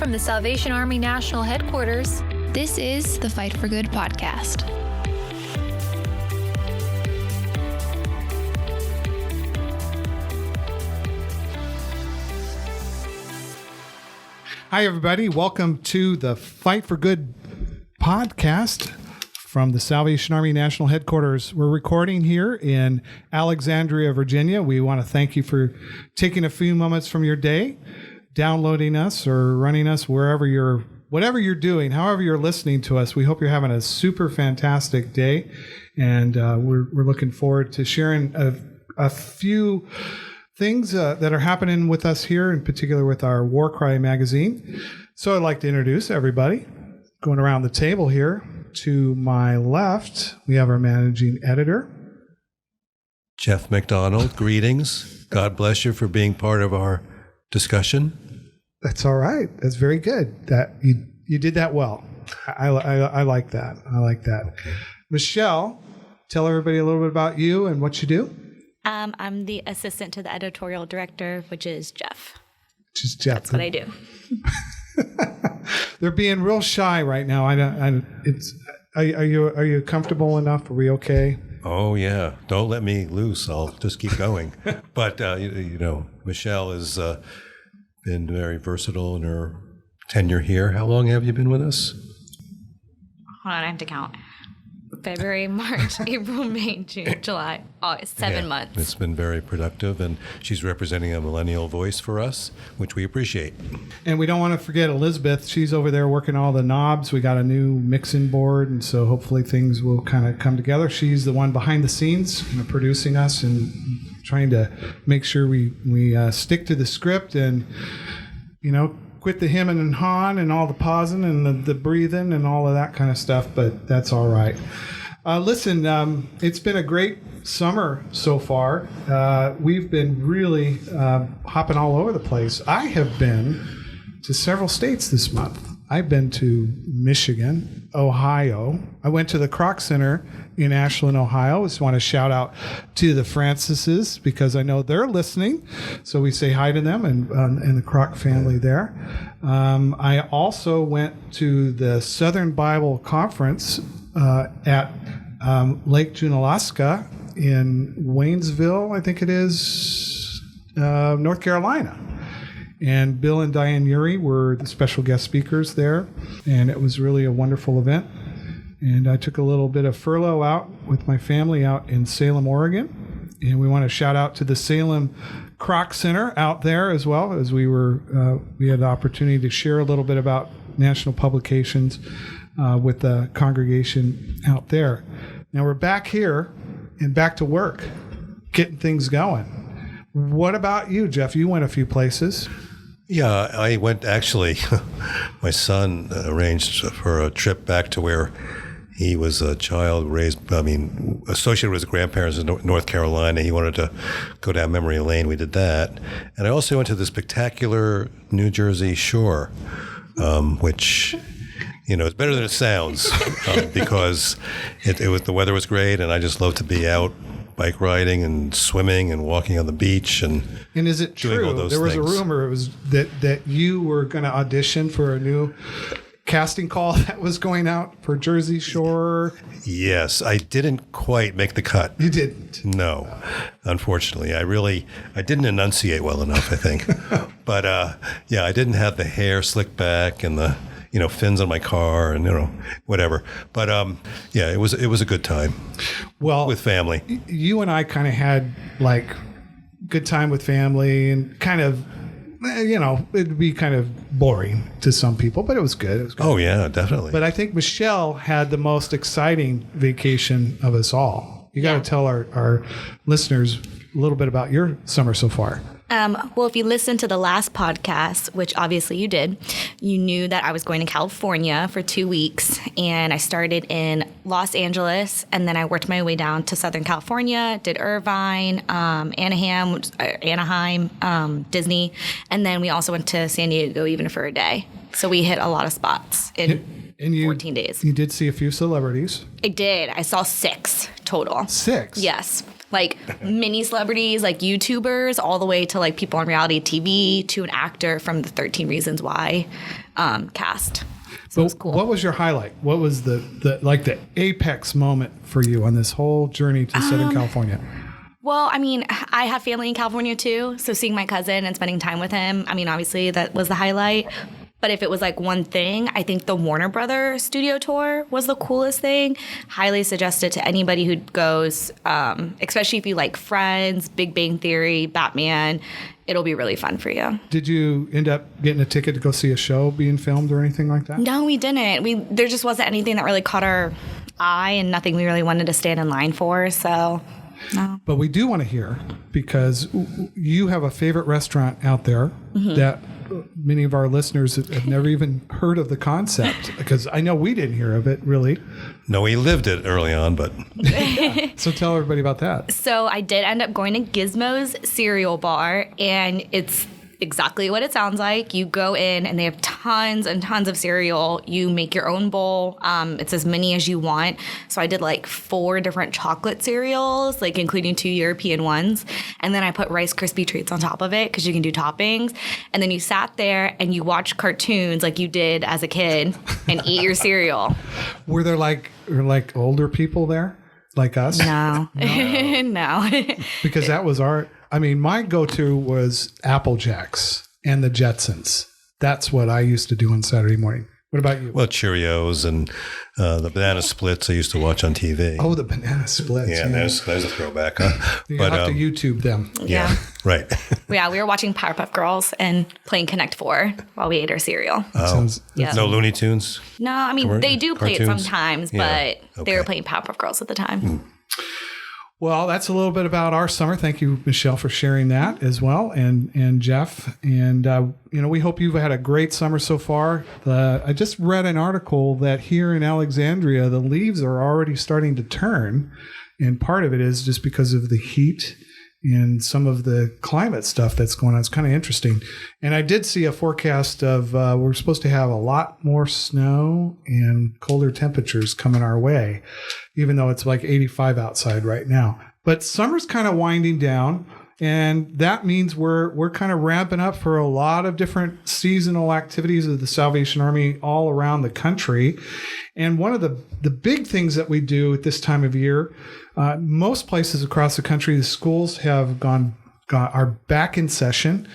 from the Salvation Army National Headquarters, this is the Fight for Good podcast. Hi, everybody. Welcome to the Fight for Good podcast from the Salvation Army National Headquarters. We're recording here in Alexandria, Virginia. We want to thank you for taking a few moments from your day, downloading us or running us whatever you're doing, however you're listening to us. We hope you're having a super fantastic day, and we're looking forward to sharing a few things that are happening with us here, in particular with our War Cry magazine. So I'd like to introduce everybody. Going around the table here, to my left, we have our managing editor, Jeff McDonald. Greetings. God bless you for being part of our discussion. That's all right. That's very good. That you did that well. I like that. I like that. Okay. Michele, tell everybody a little bit about you and what you do. I'm the assistant to the editorial director, which is Jeff. Just Jeff. That's what I do. They're being real shy right now. Are you comfortable enough? Are we okay? Oh yeah. Don't let me loose. I'll just keep going. But Michele has been very versatile in her tenure here. How long have you been with us? Hold on, I have to count. February, March, April, May, June, July, August, 7 months. It's been very productive, and she's representing a millennial voice for us, which we appreciate. And we don't want to forget Elizabeth. She's over there working all the knobs. We got a new mixing board, and so hopefully things will kind of come together. She's the one behind the scenes, producing us and trying to make sure we stick to the script and, quit the hemming and hawing and all the pausing and the breathing and all of that kind of stuff, but that's all right. Listen, it's been a great summer so far. We've been really hopping all over the place. I have been to several states this month. I've been to Michigan, Ohio. I went to the Kroc Center in Ashland, Ohio. Just want to shout out to the Francises because I know they're listening. So we say hi to them and the Kroc family there. I also went to the Southern Bible Conference at Lake Junaluska in Waynesville, I think it is, North Carolina. And Bill and Diane Uri were the special guest speakers there, and it was really a wonderful event. And I took a little bit of furlough out with my family out in Salem, Oregon. And we want to shout out to the Salem Kroc Center out there as well, as we had the opportunity to share a little bit about national publications with the congregation out there. Now we're back here and back to work, getting things going. What about you, Jeff? You went a few places. Yeah, I went actually. My son arranged for a trip back to where he was a child associated with his grandparents in North Carolina. He wanted to go down memory lane. We did that. And I also went to the spectacular New Jersey shore, which, is better than it sounds because the weather was great, and I just love to be out bike riding and swimming and walking on the beach and is it true? All those there was things. A rumor it was that you were going to audition for a new casting call that was going out for Jersey Shore. Yes, I didn't quite make the cut. You didn't? No, unfortunately. I didn't enunciate well enough, I think. But I didn't have the hair slicked back and the fins on my car and whatever. But it was a good time. Well, with family. You and I kind of had good time with family, and kind of it'd be kind of boring to some people, but it was good. It was good. Oh yeah, definitely. But I think Michele had the most exciting vacation of us all. You got to tell our listeners a little bit about your summer so far. Well, if you listened to the last podcast, which obviously you did, you knew that I was going to California for 2 weeks, and I started in Los Angeles, and then I worked my way down to Southern California, did Irvine, Anaheim, Disney, and then we also went to San Diego even for a day. So we hit a lot of spots in 14 days. You did see a few celebrities. I did. I saw 6 total. 6? Yes. like mini celebrities, like YouTubers, all the way to like people on reality TV, to an actor from the 13 Reasons Why cast. So it was cool. What was your highlight? What was the apex moment for you on this whole journey to Southern California? Well, I mean, I have family in California too, so seeing my cousin and spending time with him, I mean, obviously that was the highlight. But if it was like one thing, I think the Warner Brothers studio tour was the coolest thing. Highly suggested to anybody who goes, especially if you like Friends, Big Bang Theory, Batman. It'll be really fun for you. Did you end up getting a ticket to go see a show being filmed or anything like that? No, we didn't. There just wasn't anything that really caught our eye and nothing we really wanted to stand in line for, so... No. But we do want to hear, because you have a favorite restaurant out there that many of our listeners have never even heard of the concept, because I know we didn't hear of it, really. No, we lived it early on, but... So tell everybody about that. So I did end up going to Gizmo's Cereal Bar, and it's exactly what it sounds like. You go in and they have tons and tons of cereal. You make your own bowl. It's as many as you want. So I did like 4 different chocolate cereals, like including 2 European ones. And then I put Rice Krispie treats on top of it because you can do toppings. And then you sat there and you watched cartoons like you did as a kid and eat your cereal. Were there like older people there like us? No. No. Because that was my go-to was Apple Jacks and the Jetsons. That's what I used to do on Saturday morning. What about you? Well, Cheerios and the banana splits I used to watch on TV. Oh, the banana splits. Yeah, there's a throwback. Huh? You have to YouTube them. Yeah. Right. Yeah, we were watching Powerpuff Girls and playing Connect 4 while we ate our cereal. No Looney Tunes? No, I mean, they do play it sometimes, but Okay. they were playing Powerpuff Girls at the time. Well, that's a little bit about our summer. Thank you, Michele, for sharing that as well, and Jeff. And, we hope you've had a great summer so far. I just read an article that here in Alexandria, the leaves are already starting to turn. And part of it is just because of the heat and some of the climate stuff that's going on. It's kind of interesting. And I did see a forecast of we're supposed to have a lot more snow and colder temperatures coming our way, even though it's like 85 outside right now. But summer's kind of winding down, and that means we're kind of ramping up for a lot of different seasonal activities of the Salvation Army all around the country. And one of the big things that we do at this time of year, most places across the country, the schools have are back in session,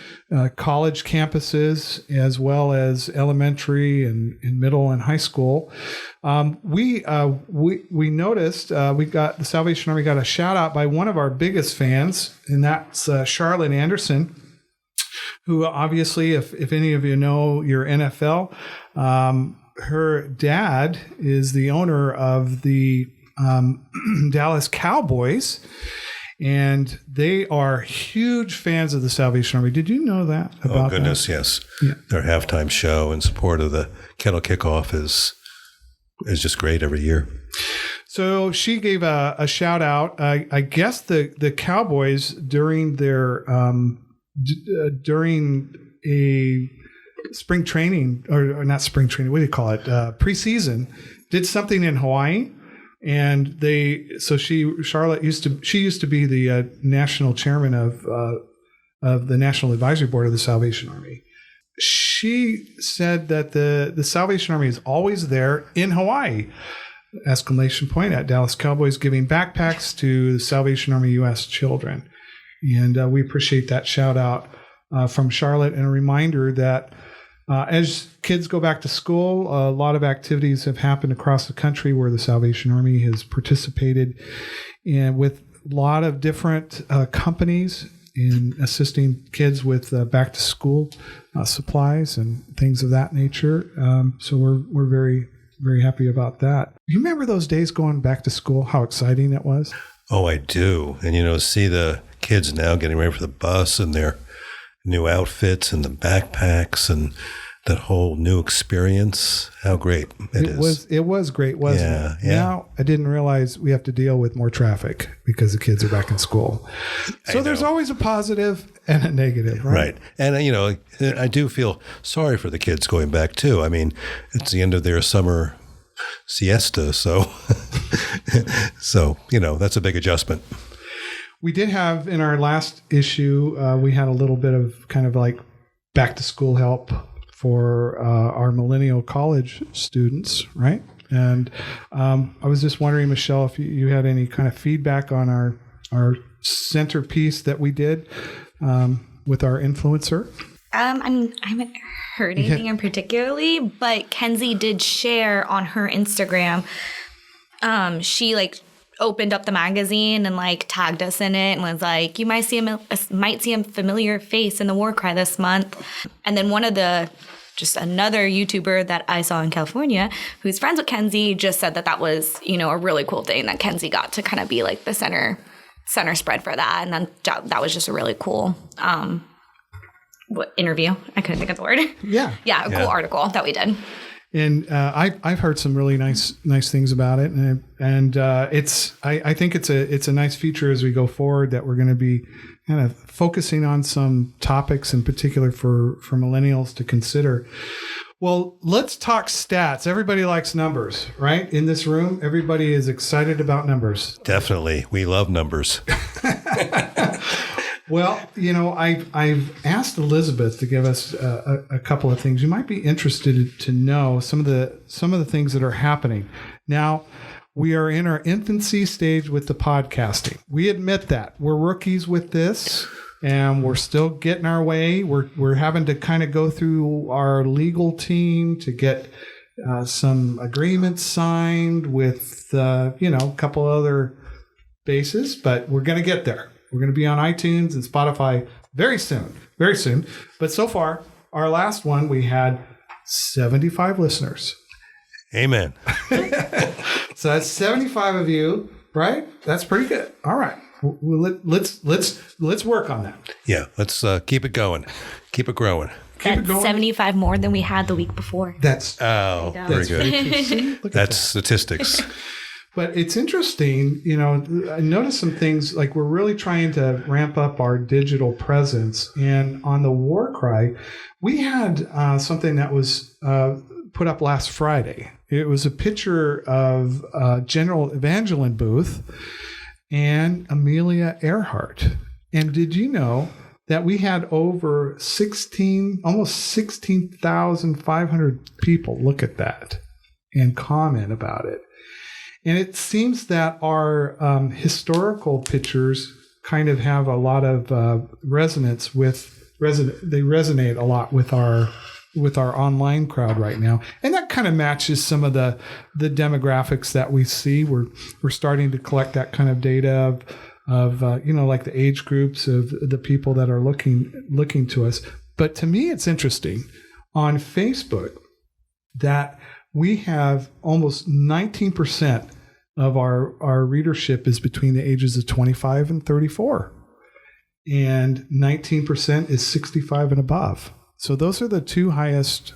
college campuses as well as elementary and middle and high school. We noticed the Salvation Army got a shout out by one of our biggest fans, and that's Charlotte Anderson, who obviously, if any of you know your NFL, her dad is the owner of the Dallas Cowboys, and they are huge fans of the Salvation Army. Did you know that about Oh, goodness, that? yes. Yeah. Their halftime show in support of the Kettle Kickoff is just great every year. So she gave a shout out. I guess the Cowboys during their during a spring training, or not spring training, what do you call it? Preseason, did something in Hawaii. And Charlotte used to be the national chairman of the National Advisory Board of the Salvation Army. She said that the Salvation Army is always there in Hawaii! ! At Dallas Cowboys, giving backpacks to the Salvation Army U.S. children. And we appreciate that shout out from Charlotte, and a reminder that as kids go back to school, a lot of activities have happened across the country where the Salvation Army has participated, and with a lot of different companies in assisting kids with back to school supplies and things of that nature. So we're very, very happy about that. You remember those days going back to school? How exciting it was? Oh, I do. And see the kids now getting ready for the bus and their new outfits and the backpacks and that whole new experience. How great it is. It was great, wasn't it? Yeah. Now, I didn't realize we have to deal with more traffic because the kids are back in school. So there's always a positive and a negative, right? Right. And, I do feel sorry for the kids going back, too. I mean, it's the end of their summer siesta. So, that's a big adjustment. We did have in our last issue, we had a little bit of kind of like back to school help for our millennial college students, right? And I was just wondering, Michele, if you had any kind of feedback on our centerpiece that we did with our influencer. I haven't heard anything in particularly, but Kenzie did share on her Instagram. She opened up the magazine and tagged us in it and was like, you might see a familiar face in the war cry this month. And then another YouTuber that I saw in California who's friends with Kenzie just said that was, a really cool thing that Kenzie got to kind of be the center spread for that. And then that was just a really cool interview. I couldn't think of the word. Yeah. Yeah, cool article that we did. And I've heard some really nice things about it, and I think it's a nice feature as we go forward that we're going to be kind of focusing on some topics in particular for millennials to consider. Well, let's talk stats. Everybody likes numbers, right? In this room, everybody is excited about numbers. Definitely, we love numbers. Well, I've asked Elizabeth to give us a couple of things. You might be interested to know some of the things that are happening. Now, we are in our infancy stage with the podcasting. We admit that. We're rookies with this, and we're still getting our way. We're having to kind of go through our legal team to get some agreements signed with a couple other bases, but we're going to get there. We're going to be on iTunes and Spotify very soon. But so far, our last one, we had 75 listeners. Amen. So that's 75 of you, right? That's pretty good. All right. Let's work on that. Yeah. Let's keep it going. Keep it growing. That's 75 more than we had the week before. That's very good. That's statistics. But it's interesting, I noticed some things we're really trying to ramp up our digital presence. And on the War Cry, we had something that was put up last Friday. It was a picture of General Evangeline Booth and Amelia Earhart. And did you know that we had over almost 16,500 people look at that and comment about it? And it seems that our historical pictures kind of have a lot of resonance they resonate a lot with our online crowd right now. And that kind of matches some of the demographics that we see. We're starting to collect that kind of data of the age groups of the people that are looking to us. But to me, it's interesting on Facebook that we have almost 19% of our readership is between the ages of 25 and 34. And 19% is 65 and above. So those are the two highest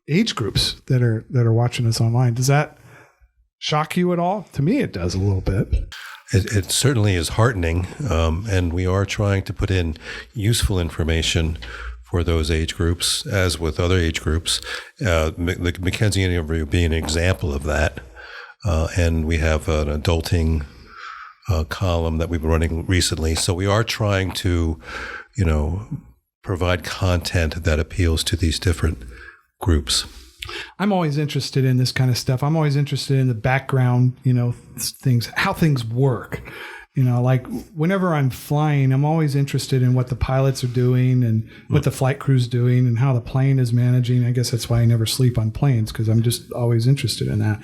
age groups that are watching us online. Does that shock you at all? To me, it does a little bit. It certainly is heartening. And we are trying to put in useful information for those age groups, as with other age groups. The Mackenzie interview being an example of that. And we have an adulting column that we've been running recently. So we are trying to, provide content that appeals to these different groups. I'm always interested in this kind of stuff. I'm always interested in the background, things, how things work. Whenever I'm flying, I'm always interested in what the pilots are doing and what the flight crew's doing and how the plane is managing. I guess that's why I never sleep on planes, because I'm just always interested in that.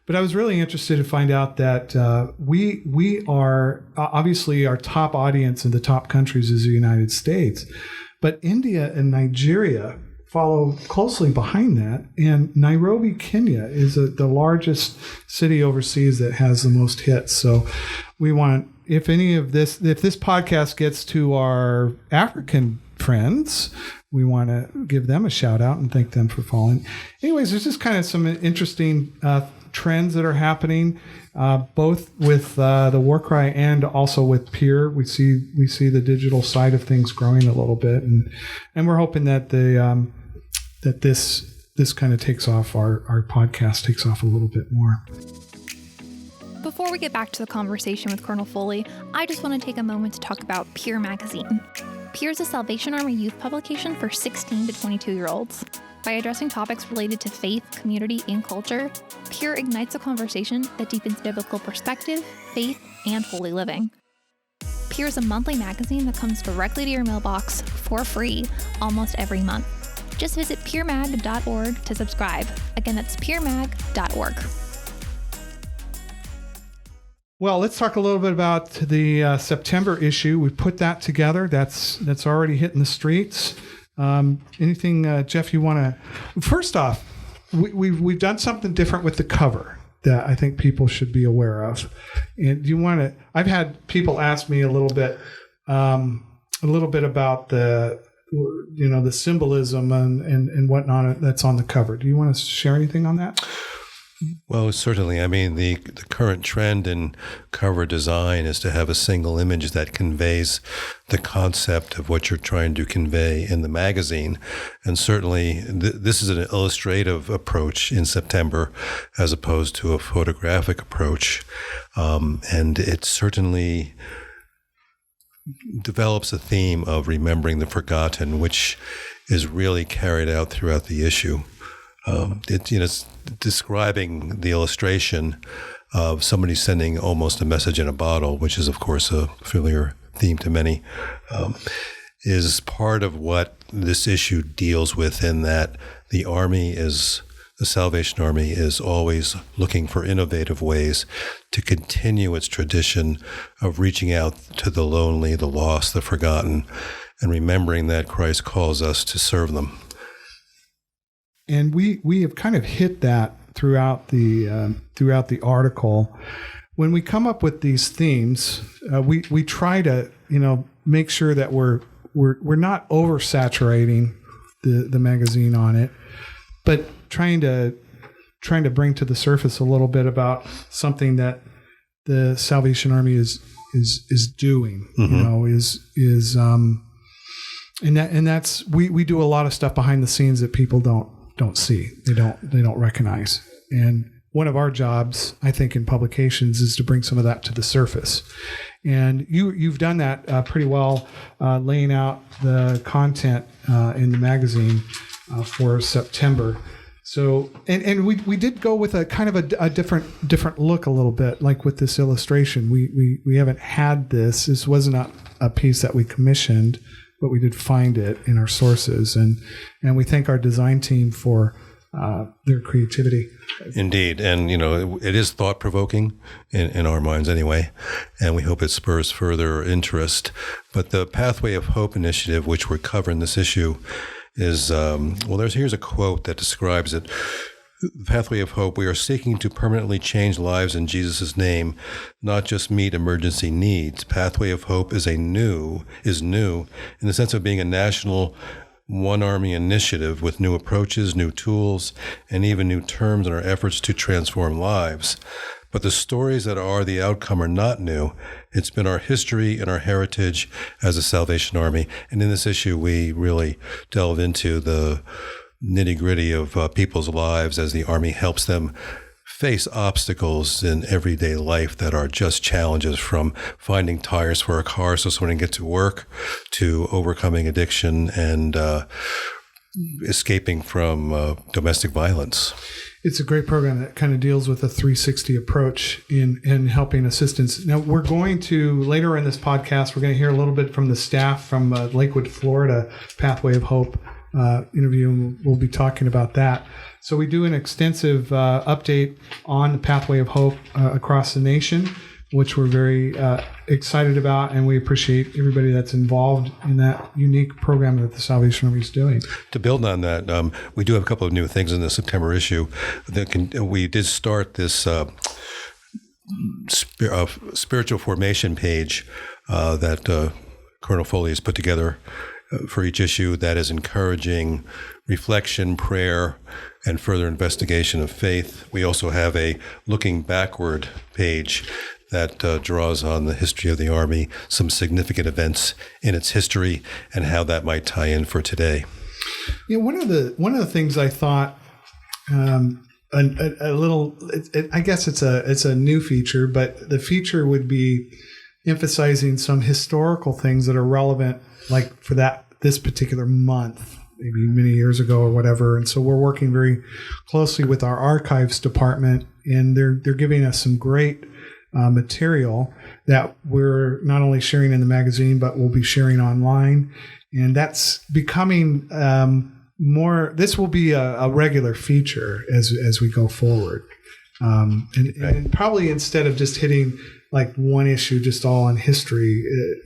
But I was really interested to find out that we are obviously our top audience in the top countries is the United States, but India and Nigeria follow closely behind that. And Nairobi, Kenya is the largest city overseas that has the most hits. So we want, if this podcast gets to our African friends, we want to give them a shout out and thank them for following. Anyways, there's just kind of some interesting trends that are happening, both with the War Cry and also with Peer. We see the digital side of things growing a little bit, and we're hoping that that this kind of takes off, our podcast takes off a little bit more. Before we get back to the conversation with Colonel Foley, I just want to take a moment to talk about Peer Magazine. Peer is a Salvation Army youth publication for 16 to 22-year-olds. By addressing topics related to faith, community, and culture, Peer ignites a conversation that deepens biblical perspective, faith, and holy living. Peer is a monthly magazine that comes directly to your mailbox for free almost every month. Just visit peermag.org to subscribe. Again, that's peermag.org. Well, let's talk a little bit about the September issue. We put that together. That's already hitting the streets. Anything, Jeff, you want to? First off, we've done something different with the cover that I think people should be aware of. And do you want to? I've had people ask me a little bit about the symbolism and whatnot that's on the cover. Do you want to share anything on that? Well, certainly. I mean, the current trend in cover design is to have a single image that conveys the concept of what you're trying to convey in the magazine. And certainly, this is an illustrative approach in September as opposed to a photographic approach. And it certainly develops a theme of remembering the forgotten, which is really carried out throughout the issue. It's describing the illustration of somebody sending almost a message in a bottle, which is, of course, a familiar theme to many, is part of what this issue deals with, in that the Salvation Army is always looking for innovative ways to continue its tradition of reaching out to the lonely, the lost, the forgotten, and remembering that Christ calls us to serve them. And we have kind of hit that throughout the article. When we come up with these themes, we try to make sure that we're not oversaturating the magazine on it, but trying to bring to the surface a little bit about something that the Salvation Army is doing. Mm-hmm. And that's we do a lot of stuff behind the scenes that people don't see. They don't recognize. And one of our jobs, I think, in publications is to bring some of that to the surface. And you've done that pretty well, laying out the content in the magazine for September. So, and we did go with a kind of a different look a little bit, like with this illustration. We haven't had this. This wasn't a piece that we commissioned, but we did find it in our sources, and we thank our design team for their creativity. Indeed, and it is thought-provoking in our minds anyway, and we hope it spurs further interest. But the Pathway of Hope initiative, which we're covering this issue, is here's a quote that describes it. The Pathway of Hope: we are seeking to permanently change lives in Jesus' name, not just meet emergency needs. Pathway of Hope is new in the sense of being a national One Army initiative with new approaches, new tools, and even new terms in our efforts to transform lives. But the stories that are the outcome are not new. It's been our history and our heritage as a Salvation Army. And in this issue, we really delve into the nitty-gritty of people's lives as the Army helps them face obstacles in everyday life that are just challenges, from finding tires for a car so someone can get to work, to overcoming addiction and escaping from domestic violence. It's a great program that kind of deals with a 360 approach in helping assistance. Now, we're going to, later in this podcast, we're going to hear a little bit from the staff from Lakewood, Florida, Pathway of Hope interview, and we'll be talking about that. So we do an extensive update on the Pathway of Hope across the nation, which we're very excited about, and we appreciate everybody that's involved in that unique program that the Salvation Army is doing. To build on that, we do have a couple of new things in the September issue. We did start this spiritual formation page that Colonel Foley has put together for each issue, that is encouraging reflection, prayer, and further investigation of faith. We also have a looking backward page that draws on the history of the Army, some significant events in its history, and how that might tie in for today. One of the things I thought a little. I guess it's a new feature, but the feature would be emphasizing some historical things that are relevant, like for this particular month, maybe many years ago or whatever. And so we're working very closely with our archives department, and they're giving us some great material that we're not only sharing in the magazine, but we'll be sharing online. And that's becoming more. This will be a regular feature as we go forward. And probably instead of just hitting like one issue, just all on history,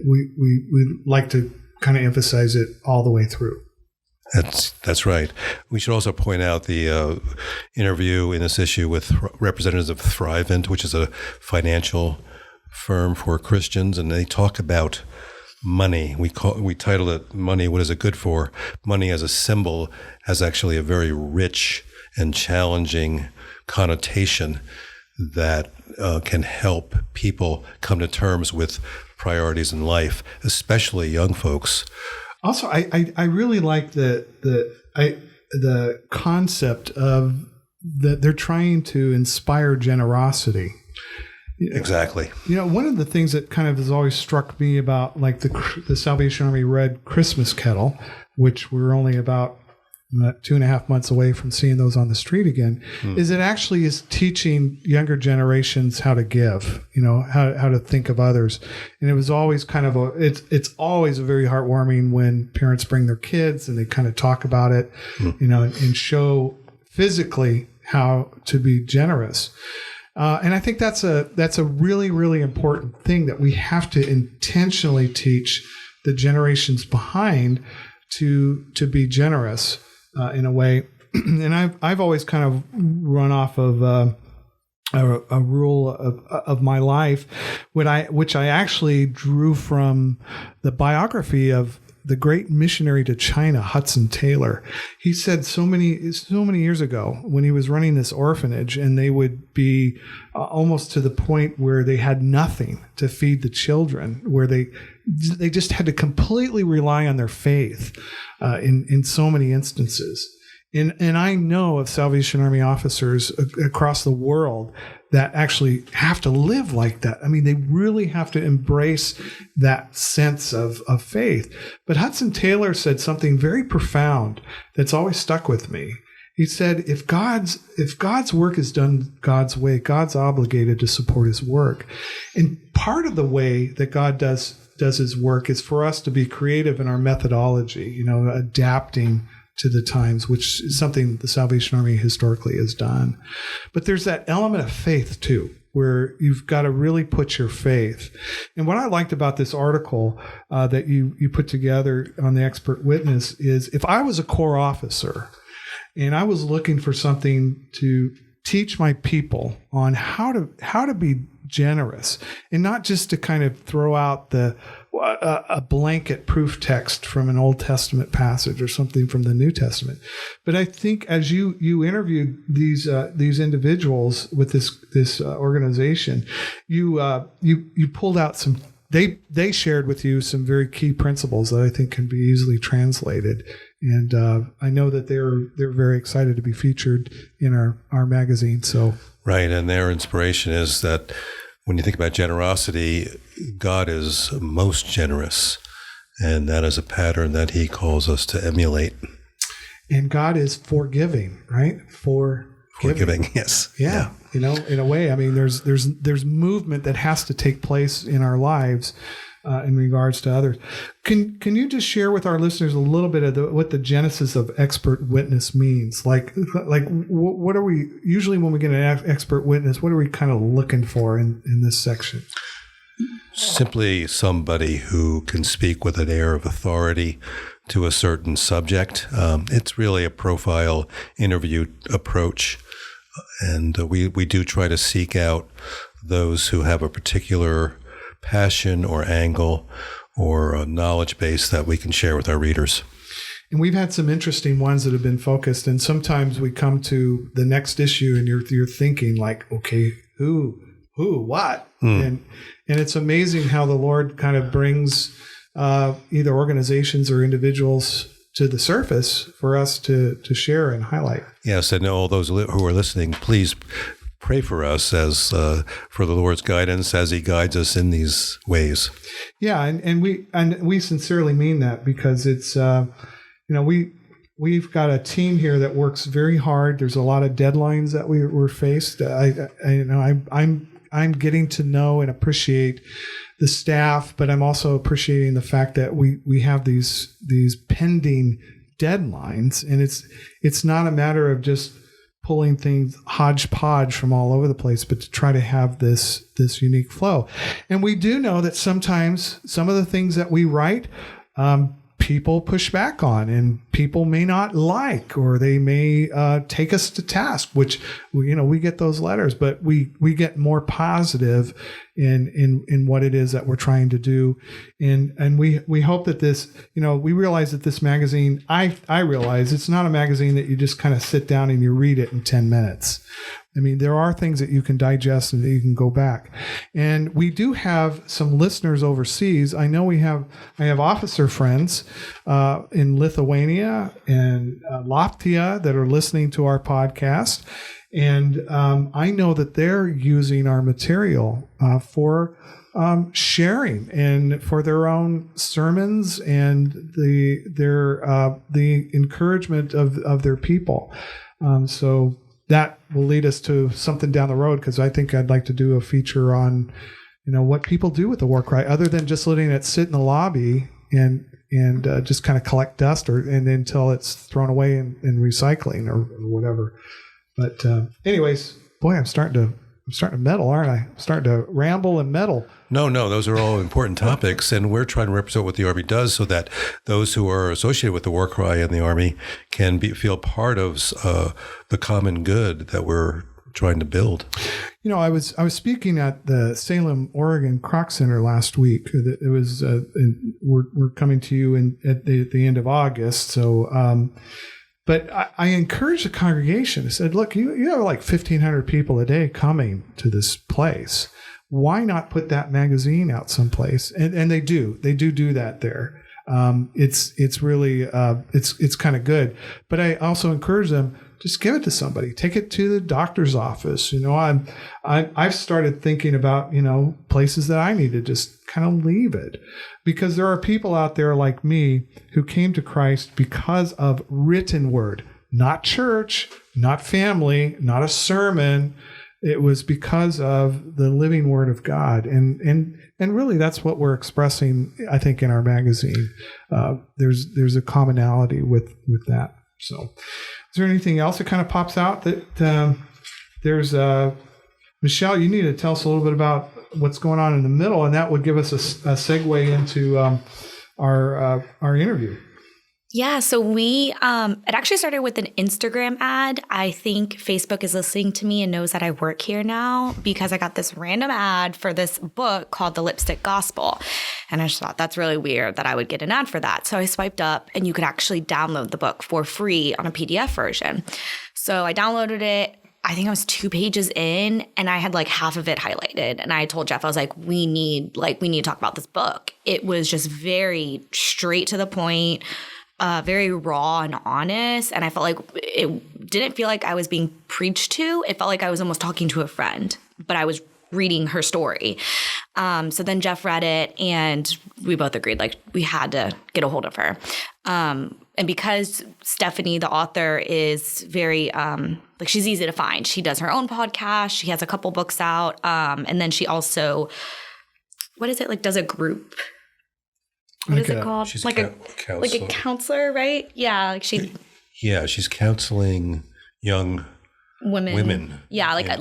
we like to kind of emphasize it all the way through. That's right. We should also point out the interview in this issue with representatives of Thrivent, which is a financial firm for Christians, and they talk about money. We titled it "Money, What Is It Good For?" Money as a symbol has actually a very rich and challenging connotation that can help people come to terms with priorities in life, especially young folks. Also, I really like the concept of that they're trying to inspire generosity. Exactly. One of the things that kind of has always struck me about like the Salvation Army Red Christmas Kettle, which we're only about 2.5 months away from seeing those on the street again, is it actually is teaching younger generations how to give, how to think of others. And it was always kind of it's always a very heartwarming when parents bring their kids and they kind of talk about it, and show physically how to be generous. And I think that's a really, really important thing that we have to intentionally teach the generations behind to be generous in a way. And I've always kind of run off of a rule of my life, which I actually drew from the biography of the great missionary to China, Hudson Taylor. He said so many years ago when he was running this orphanage, and they would be almost to the point where they had nothing to feed the children, where they just had to completely rely on their faith in so many instances. And I know of Salvation Army officers across the world that actually have to live like that. I mean, they really have to embrace that sense of faith. But Hudson Taylor said something very profound that's always stuck with me. He said, if God's work is done God's way, God's obligated to support his work. And part of the way that God does his work is for us to be creative in our methodology, adapting to the times, which is something the Salvation Army historically has done. But there's that element of faith too, where you've got to really put your faith. And what I liked about this article that you put together on the Expert Witness is, if I was a Corps officer and I was looking for something to teach my people on how to be generous, and not just to kind of throw out a blanket proof text from an Old Testament passage or something from the New Testament. But I think as you interviewed these individuals with this organization, you pulled out some. They shared with you some very key principles that I think can be easily translated. And I know that they're very excited to be featured in our magazine. So right, and their inspiration is that when you think about generosity, God is most generous, and that is a pattern that he calls us to emulate. And God is forgiving, right? Forgiving, yes. Yeah. In a way, I mean, there's movement that has to take place in our lives in regards to others. Can you just share with our listeners a little bit of what the genesis of Expert Witness means? Like what are we usually when we get an expert witness? What are we kind of looking for in this section? Simply somebody who can speak with an air of authority to a certain subject. It's really a profile interview approach. And we do try to seek out those who have a particular passion or angle or a knowledge base that we can share with our readers. And we've had some interesting ones that have been focused. And sometimes we come to the next issue and you're thinking like, okay, who, what? And it's amazing how the Lord kind of brings either organizations or individuals to the surface for us to share and highlight. Yes, and all those who are listening, please pray for us as for the Lord's guidance as He guides us in these ways. Yeah, and we sincerely mean that, because it's we've got a team here that works very hard. There's a lot of deadlines that we're faced. I'm getting to know and appreciate the staff, but I'm also appreciating the fact that we have these pending deadlines, and it's not a matter of just pulling things hodgepodge from all over the place, but to try to have this unique flow. And we do know that sometimes some of the things that we write, people push back on, and people may not like, or they may take us to task, which, we get those letters, but we get more positive in what it is that we're trying to do. And we hope that this, we realize that this magazine, I realize it's not a magazine that you just kind of sit down and you read it in 10 minutes. I mean, there are things that you can digest and that you can go back. And we do have some listeners overseas. I know I have officer friends in Lithuania and Latvia that are listening to our podcast. And I know that they're using our material for sharing and for their own sermons and the encouragement of their people. So that will lead us to something down the road, because I think I'd like to do a feature on, what people do with the war cry, other than just letting it sit in the lobby and just kind of collect dust and until it's thrown away in recycling or whatever. But anyways, boy, I'm starting to meddle, aren't I? I'm starting to ramble and meddle. No, those are all important topics, and we're trying to represent what the Army does so that those who are associated with the war cry in the Army can feel part of the common good that we're trying to build. I was speaking at the Salem, Oregon Croc Center last week. It was we're coming to you at the end of August, so. But I encouraged the congregation. I said, look, you have like 1,500 people a day coming to this place. Why not put that magazine out someplace? And they do that there. It's really, it's kind of good. But I also encourage them, just give it to somebody. Take it to the doctor's office. I've started thinking about, places that I need to just kind of leave it, because there are people out there like me who came to Christ because of written word, not church, not family, not a sermon. It was because of the living word of God. And really that's what we're expressing, I think, in our magazine. There's a commonality with that. So is there anything else that kind of pops out that there's Michele, you need to tell us a little bit about what's going on in the middle, and that would give us a segue into our interview. Yeah, so we it actually started with an Instagram ad. I think Facebook is listening to me and knows that I work here now, because I got this random ad for this book called The Lipstick Gospel. And I just thought that's really weird that I would get an ad for that. So I swiped up, and you could actually download the book for free on a PDF version. So I downloaded it. I think I was 2 pages in, and I had like half of it highlighted. And I told Jeff, I was like, we need to talk about this book. It was just very straight to the point, very raw and honest. And I felt like it didn't feel like I was being preached to. It felt like I was almost talking to a friend, but I was reading her story. So then Jeff read it, and we both agreed, like, we had to get a hold of her. And because Stephanie, the author, is very, she's easy to find. She does her own podcast. She has a couple books out. And then she also, does a group. What is it called? She's like a counselor, right? Yeah. She's counseling young women. Yeah.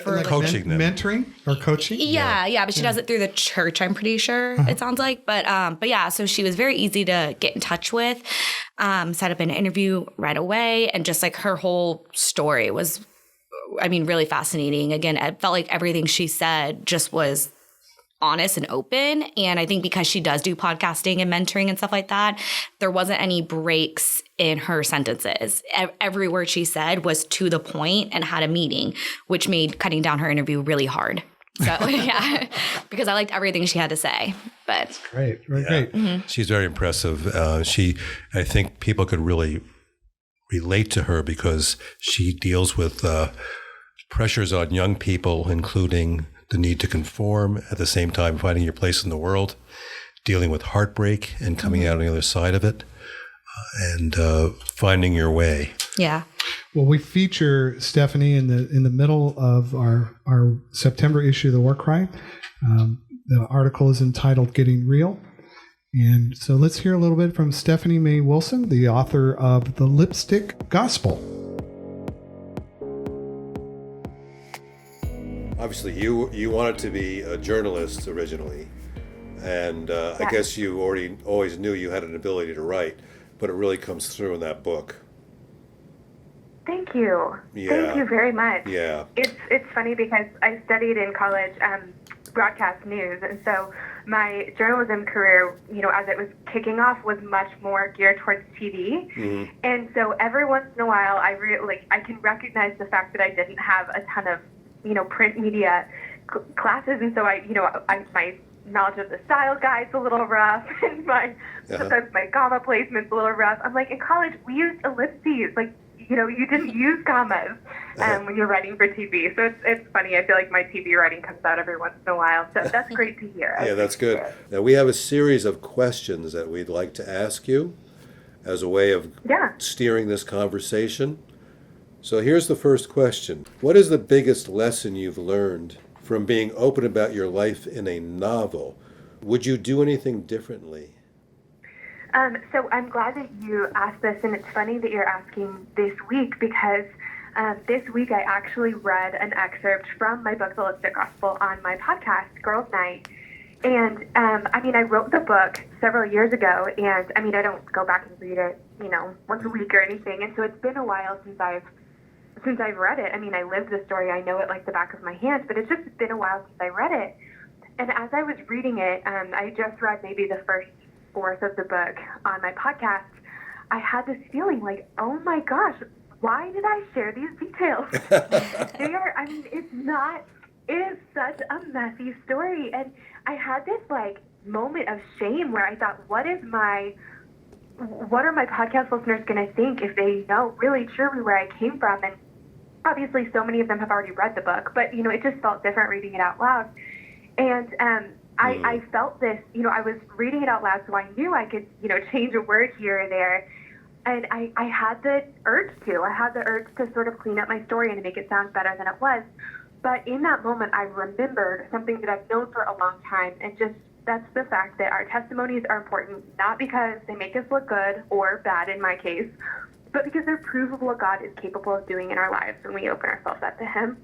For coaching them. Mentoring or coaching? Yeah, but she does it through the church, I'm pretty sure, it sounds like. But yeah, so she was very easy to get in touch with, set up an interview right away. And just like her whole story was, really fascinating. Again, it felt like everything she said just was honest and open. And I think because she does do podcasting and mentoring and stuff like that, there wasn't any breaks in her sentences. Every word she said was to the point and had a meaning, which made cutting down her interview really hard. So yeah, because I liked everything she had to say. But Great, great. She's very impressive. I think people could really relate to her because she deals with pressures on young people, including the need to conform, at the same time finding your place in the world, dealing with heartbreak and coming out on the other side of it, and finding your way. yeah. Well, we feature Stephanie in the middle of our September issue of the War Cry. The article is entitled "Getting Real," and so let's hear a little bit from Stephanie Mae Wilson, the author of The Lipstick Gospel. Obviously, you wanted to be a journalist originally, and I guess you always knew you had an ability to write, but it really comes through in that book. Thank you. Yeah. Thank you very much. Yeah. It's funny because I studied in college broadcast news, and so my journalism career, as it was kicking off, was much more geared towards TV. Mm-hmm. And so every once in a while, I can recognize the fact that I didn't have a ton of print media classes, and so my knowledge of the style guide's a little rough, and sometimes my comma placement's a little rough. I'm like, in college we used ellipses, you didn't use commas when you're writing for TV. So it's funny. I feel like my TV writing comes out every once in a while. So that's great to hear. Yeah, that's good. Now we have a series of questions that we'd like to ask you as a way of steering this conversation. So here's the first question. What is the biggest lesson you've learned from being open about your life in a novel? Would you do anything differently? So I'm glad that you asked this, and it's funny that you're asking this week because this week I actually read an excerpt from my book, The Lipstick Gospel, on my podcast, Girls Night. And I wrote the book several years ago, and I don't go back and read it, once a week or anything. And so it's been a while since I've read it. I lived the story. I know it like the back of my hand, but it's just been a while since I read it. And as I was reading it, I just read maybe the first fourth of the book on my podcast. I had this feeling like, oh my gosh, why did I share these details? It is such a messy story. And I had this moment of shame where I thought, what are my podcast listeners going to think if they know really truly where I came from? And obviously so many of them have already read the book, but it just felt different reading it out loud. And I felt this, I was reading it out loud, so I knew I could, change a word here or there. And I had the urge to sort of clean up my story and to make it sound better than it was. But in that moment, I remembered something that I've known for a long time. And just that's the fact that our testimonies are important, not because they make us look good or bad in my case, but because they're proof of what God is capable of doing in our lives when we open ourselves up to Him.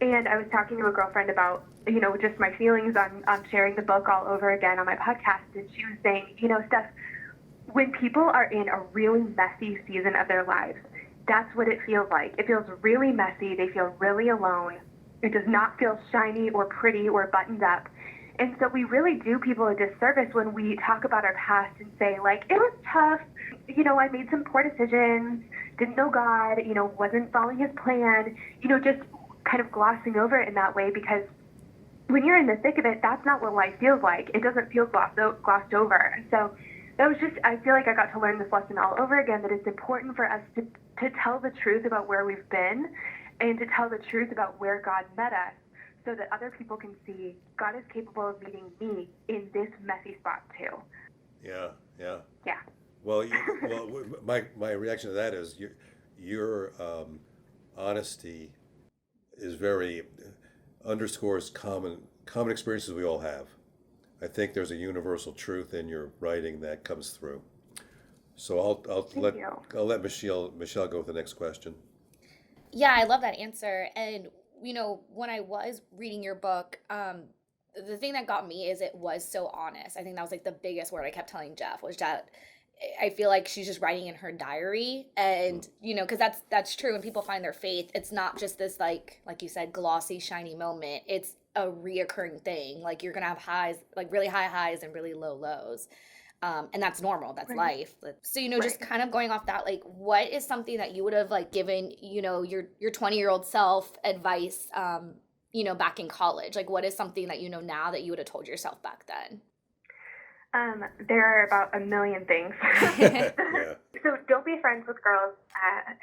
And I was talking to a girlfriend about, just my feelings on sharing the book all over again on my podcast. And she was saying, Steph, when people are in a really messy season of their lives, that's what it feels like. It feels really messy. They feel really alone. It does not feel shiny or pretty or buttoned up. And so we really do people a disservice when we talk about our past and say, it was tough. I made some poor decisions, didn't know God, wasn't following His plan, just kind of glossing over it in that way, because when you're in the thick of it, that's not what life feels like. It doesn't feel glossed over. And so that was I feel like I got to learn this lesson all over again, that it's important for us to tell the truth about where we've been and to tell the truth about where God met us, so that other people can see God is capable of meeting me in this messy spot too. Yeah. Yeah. Well, my reaction to that is your honesty is very underscores common experiences we all have. I think there's a universal truth in your writing that comes through. So I'll let Michele go with the next question. Yeah, I love that answer. And when I was reading your book, the thing that got me is it was so honest. I think that was the biggest word I kept telling Jeff, was that I feel like she's just writing in her diary, and because that's true. When people find their faith, it's not just this like you said, glossy, shiny moment. It's a reoccurring thing. You're gonna have highs, really high highs and really low lows, and that's normal. That's life. So just kind of going off that, what is something that you would have given your 20-year-old self advice back in college? Like, what is something that you know now that you would have told yourself back then? There are about a million things. Yeah. So don't be friends with girls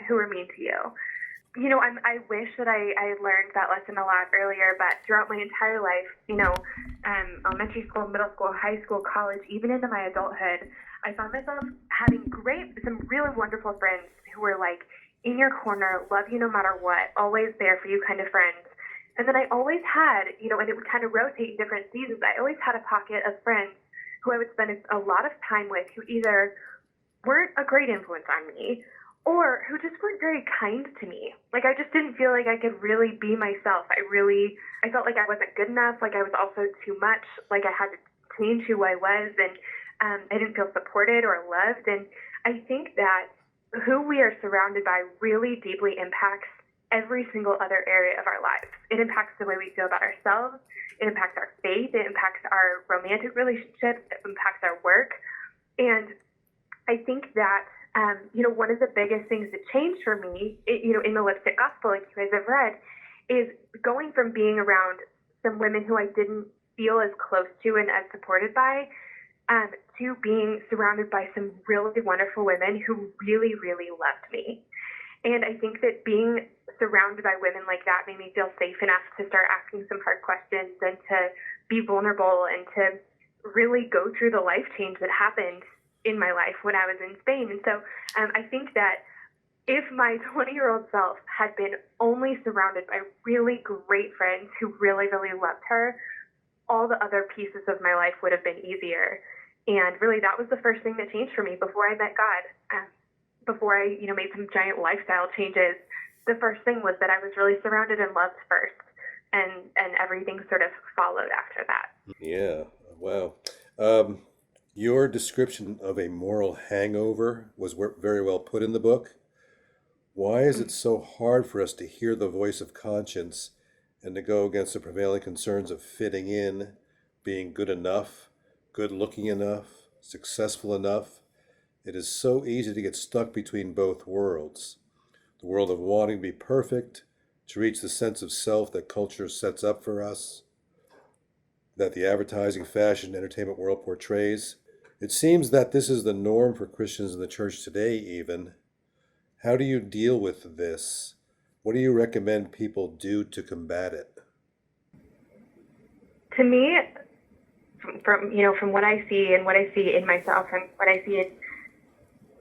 who are mean to you. I wish that I learned that lesson a lot earlier, but throughout my entire life, elementary school, middle school, high school, college, even into my adulthood, I found myself having some really wonderful friends who were like in your corner, love you no matter what, always there for you kind of friends. And then I always had, and it would kind of rotate in different seasons, I always had a pocket of friends who I would spend a lot of time with who either weren't a great influence on me or who just weren't very kind to me. Like, I just didn't feel like I could really be myself. I felt like I wasn't good enough, like I was also too much, like I had to change who I was, and I didn't feel supported or loved. And I think that who we are surrounded by really deeply impacts every single other area of our lives. It impacts the way we feel about ourselves. It impacts our faith. It impacts our romantic relationships. It impacts our work. And I think that, one of the biggest things that changed for me, in the Lipstick Gospel, like you guys have read, is going from being around some women who I didn't feel as close to and as supported by, to being surrounded by some really wonderful women who really, really loved me. And I think that being surrounded by women like that made me feel safe enough to start asking some hard questions and to be vulnerable and to really go through the life change that happened in my life when I was in Spain. And so I think that if my 20-year-old self had been only surrounded by really great friends who really, really loved her, all the other pieces of my life would have been easier. And really, that was the first thing that changed for me before I met God. Before I, made some giant lifestyle changes, the first thing was that I was really surrounded and loved first, and everything sort of followed after that. Yeah. Wow. Your description of a moral hangover was very well put in the book. Why is it so hard for us to hear the voice of conscience and to go against the prevailing concerns of fitting in, being good enough, good looking enough, successful enough? It is so easy to get stuck between both worlds. The world of wanting to be perfect, to reach the sense of self that culture sets up for us, that the advertising, fashion, entertainment world portrays. It seems that this is the norm for Christians in the church today even. How do you deal with this? What do you recommend people do to combat it? To me, from what I see and what I see in myself and what I see in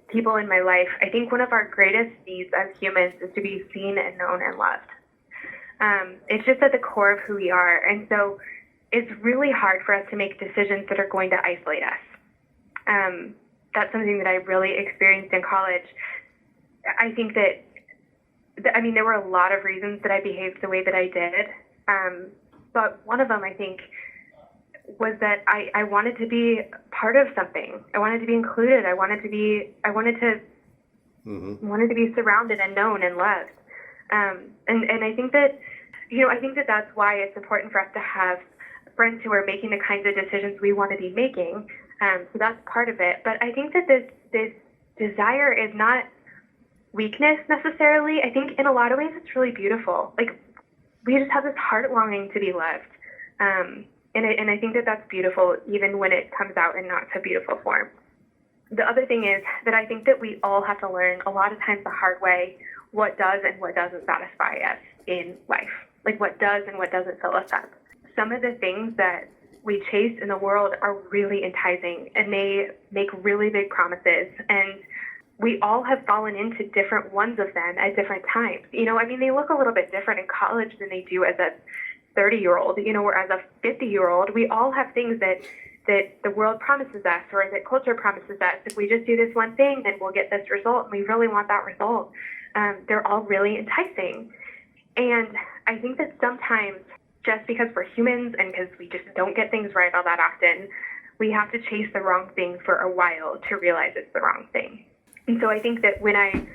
people in my life, I think one of our greatest needs as humans is to be seen and known and loved. It's just at the core of who we are. And so it's really hard for us to make decisions that are going to isolate us. That's something that I really experienced in college. I think that, there were a lot of reasons that I behaved the way that I did. But one of them, I think, was that I wanted to be part of something. I wanted to be included. I wanted to be surrounded and known and loved. And I think that, that's why it's important for us to have friends who are making the kinds of decisions we want to be making. So that's part of it. But I think that this desire is not weakness necessarily. I think in a lot of ways it's really beautiful. Like, we just have this heart longing to be loved. And I think that that's beautiful even when it comes out in not so beautiful form. The other thing is that I think that we all have to learn a lot of times the hard way what does and what doesn't satisfy us in life. Like, what does and what doesn't fill us up. Some of the things that we chase in the world are really enticing, and they make really big promises, and we all have fallen into different ones of them at different times. They look a little bit different in college than they do as a 30-year-old, or as a 50-year-old. We all have things that the world promises us, or that culture promises us. If we just do this one thing, then we'll get this result, and we really want that result. They're all really enticing. And I think that sometimes, just because we're humans and because we just don't get things right all that often, we have to chase the wrong thing for a while to realize it's the wrong thing. And so I think that when I,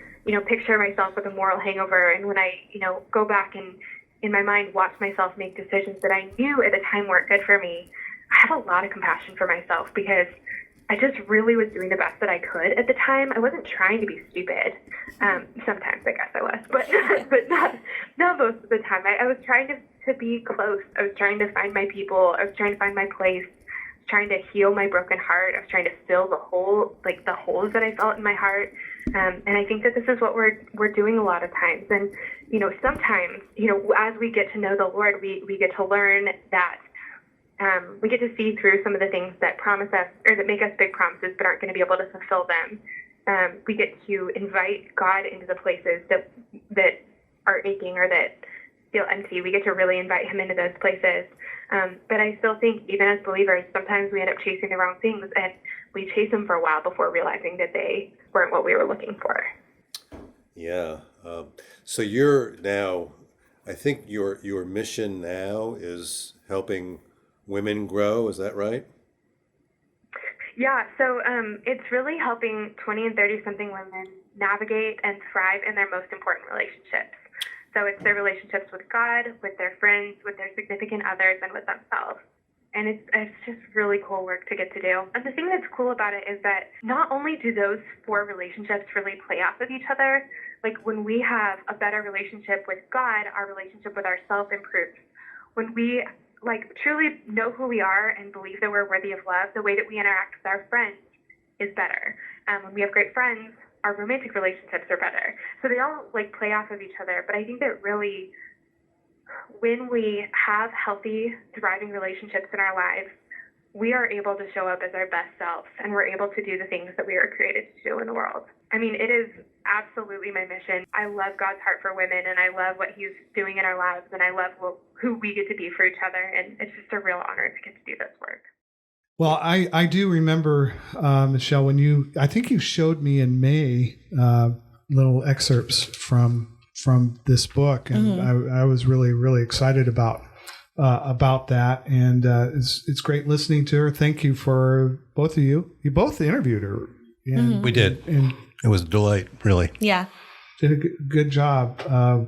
picture myself with a moral hangover, and when I, go back and in my mind watch myself make decisions that I knew at the time weren't good for me, I have a lot of compassion for myself, because I just really was doing the best that I could at the time. I wasn't trying to be stupid. Sometimes I guess I was, but but not most of the time. I was trying to be close. I was trying to find my people. I was trying to find my place. I was trying to heal my broken heart. I was trying to fill the holes that I felt in my heart. And I think that this is what we're doing a lot of times. And sometimes as we get to know the Lord, we get to learn that. We get to see through some of the things that promise us or that make us big promises but aren't going to be able to fulfill them. We get to invite God into the places that are aching or that feel empty. We get to really invite him into those places. But I still think even as believers, sometimes we end up chasing the wrong things and we chase them for a while before realizing that they weren't what we were looking for. Yeah. So you're now, I think your mission now is helping women grow. Is that right? Yeah, so it's really helping 20 and 30-something women navigate and thrive in their most important relationships. So it's their relationships with God, with their friends, with their significant others, and with themselves. And it's just really cool work to get to do. And the thing that's cool about it is that not only do those 4 relationships really play off of each other, like when we have a better relationship with God, our relationship with ourselves improves. When we truly know who we are and believe that we're worthy of love, the way that we interact with our friends is better. When we have great friends, our romantic relationships are better. So they all play off of each other. But I think that really when we have healthy, thriving relationships in our lives, we are able to show up as our best selves and we're able to do the things that we are created to do in the world. I mean, it is absolutely my mission. I love God's heart for women and I love what he's doing in our lives and I love who we get to be for each other. And it's just a real honor to get to do this work. Well, I do remember, Michele, when I think you showed me in May little excerpts from this book, and I was really, really excited about that. And it's great listening to her. Thank you for both of you. You both interviewed her. And, we did. And it was a delight, really. Yeah. Did a good job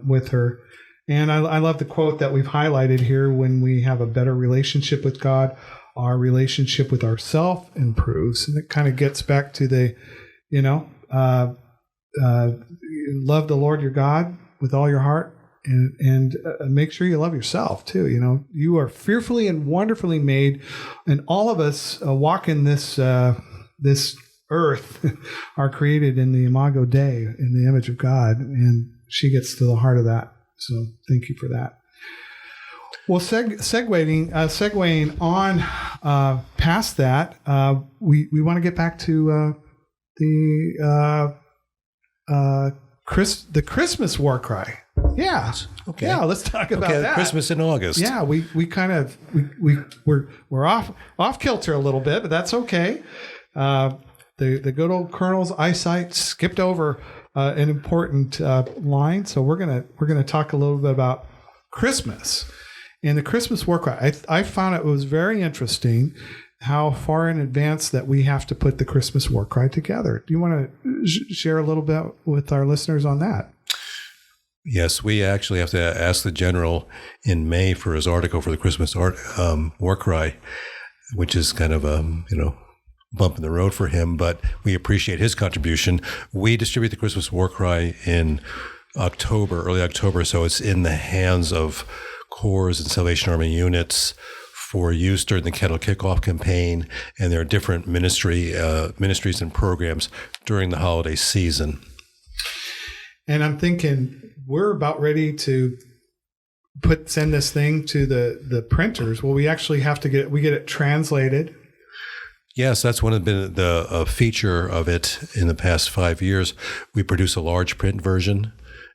with her. And I love the quote that we've highlighted here: when we have a better relationship with God, our relationship with ourselves improves. And it kind of gets back to the, love the Lord your God with all your heart and make sure you love yourself too. You are fearfully and wonderfully made, and all of us walking this earth are created in the Imago Dei, in the image of God, and she gets to the heart of that. So thank you for that. Well, segueing on past that, we want to get back to the Christmas war cry. Yeah. Okay. Yeah. Let's talk about that. Christmas in August. Yeah. We're off kilter a little bit, but that's okay. The good old Colonel's eyesight skipped over an important line, so we're gonna talk a little bit about Christmas and the Christmas war cry. I found it was very interesting how far in advance that we have to put the Christmas war cry together. Do you want to share a little bit with our listeners on that? Yes, we actually have to ask the general in May for his article for the Christmas war cry, which is kind of a bump in the road for him, but we appreciate his contribution. We distribute the Christmas war cry in early October, so it's in the hands of Corps and Salvation Army units for use during the Kettle Kickoff campaign, and there are different ministries and programs during the holiday season. And I'm thinking we're about ready to send this thing to the printers. Well, we actually have to get it translated. Yes, that's one of the feature of it in the past 5 years. We produce a large print version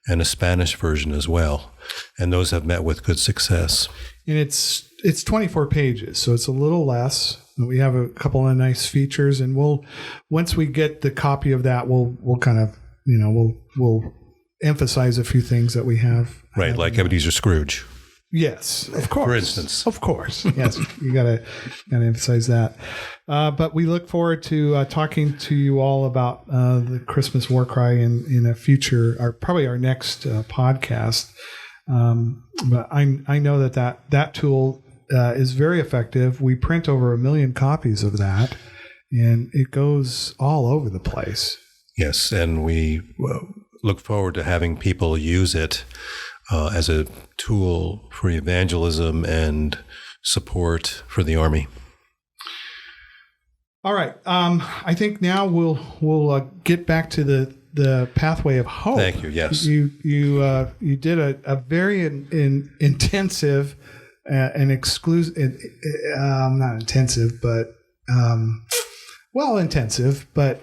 and a Spanish version as well, and those have met with good success. And it's 24 pages, so it's a little less. We have a couple of nice features, and once we get the copy of that, we'll kind of we'll emphasize a few things that we have. Right, like Ebenezer Scrooge. Yes, of course. For instance. Of course. Yes, you gotta emphasize that. But we look forward to talking to you all about the Christmas war cry in a future, or probably our next podcast. But I know that tool is very effective. We print over 1 million copies of that, and it goes all over the place. Yes, and we look forward to having people use it as a tool for evangelism and support for the Army. All right. I think now we'll get back to the Pathway of Hope. Thank you. Yes. You did a very intensive and exclusive, not intensive, but intensive, but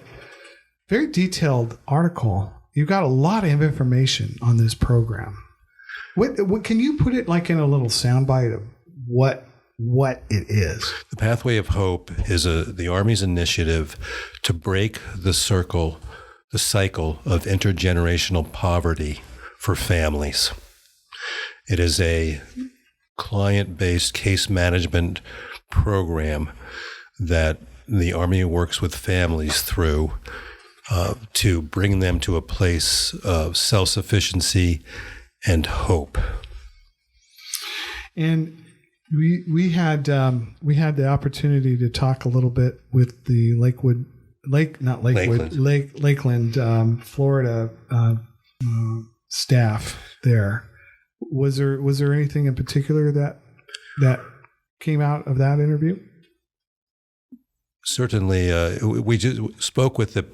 very detailed article. You've got a lot of information on this program. What can you put it like in a little soundbite of what it is? The Pathway of Hope is the Army's initiative to break the cycle of intergenerational poverty for families. It is a client-based case management program that the Army works with families through to bring them to a place of self-sufficiency and hope. And we had the opportunity to talk a little bit with the Lakeland, Florida staff there. Was there anything in particular that came out of that interview? Certainly, we just spoke with the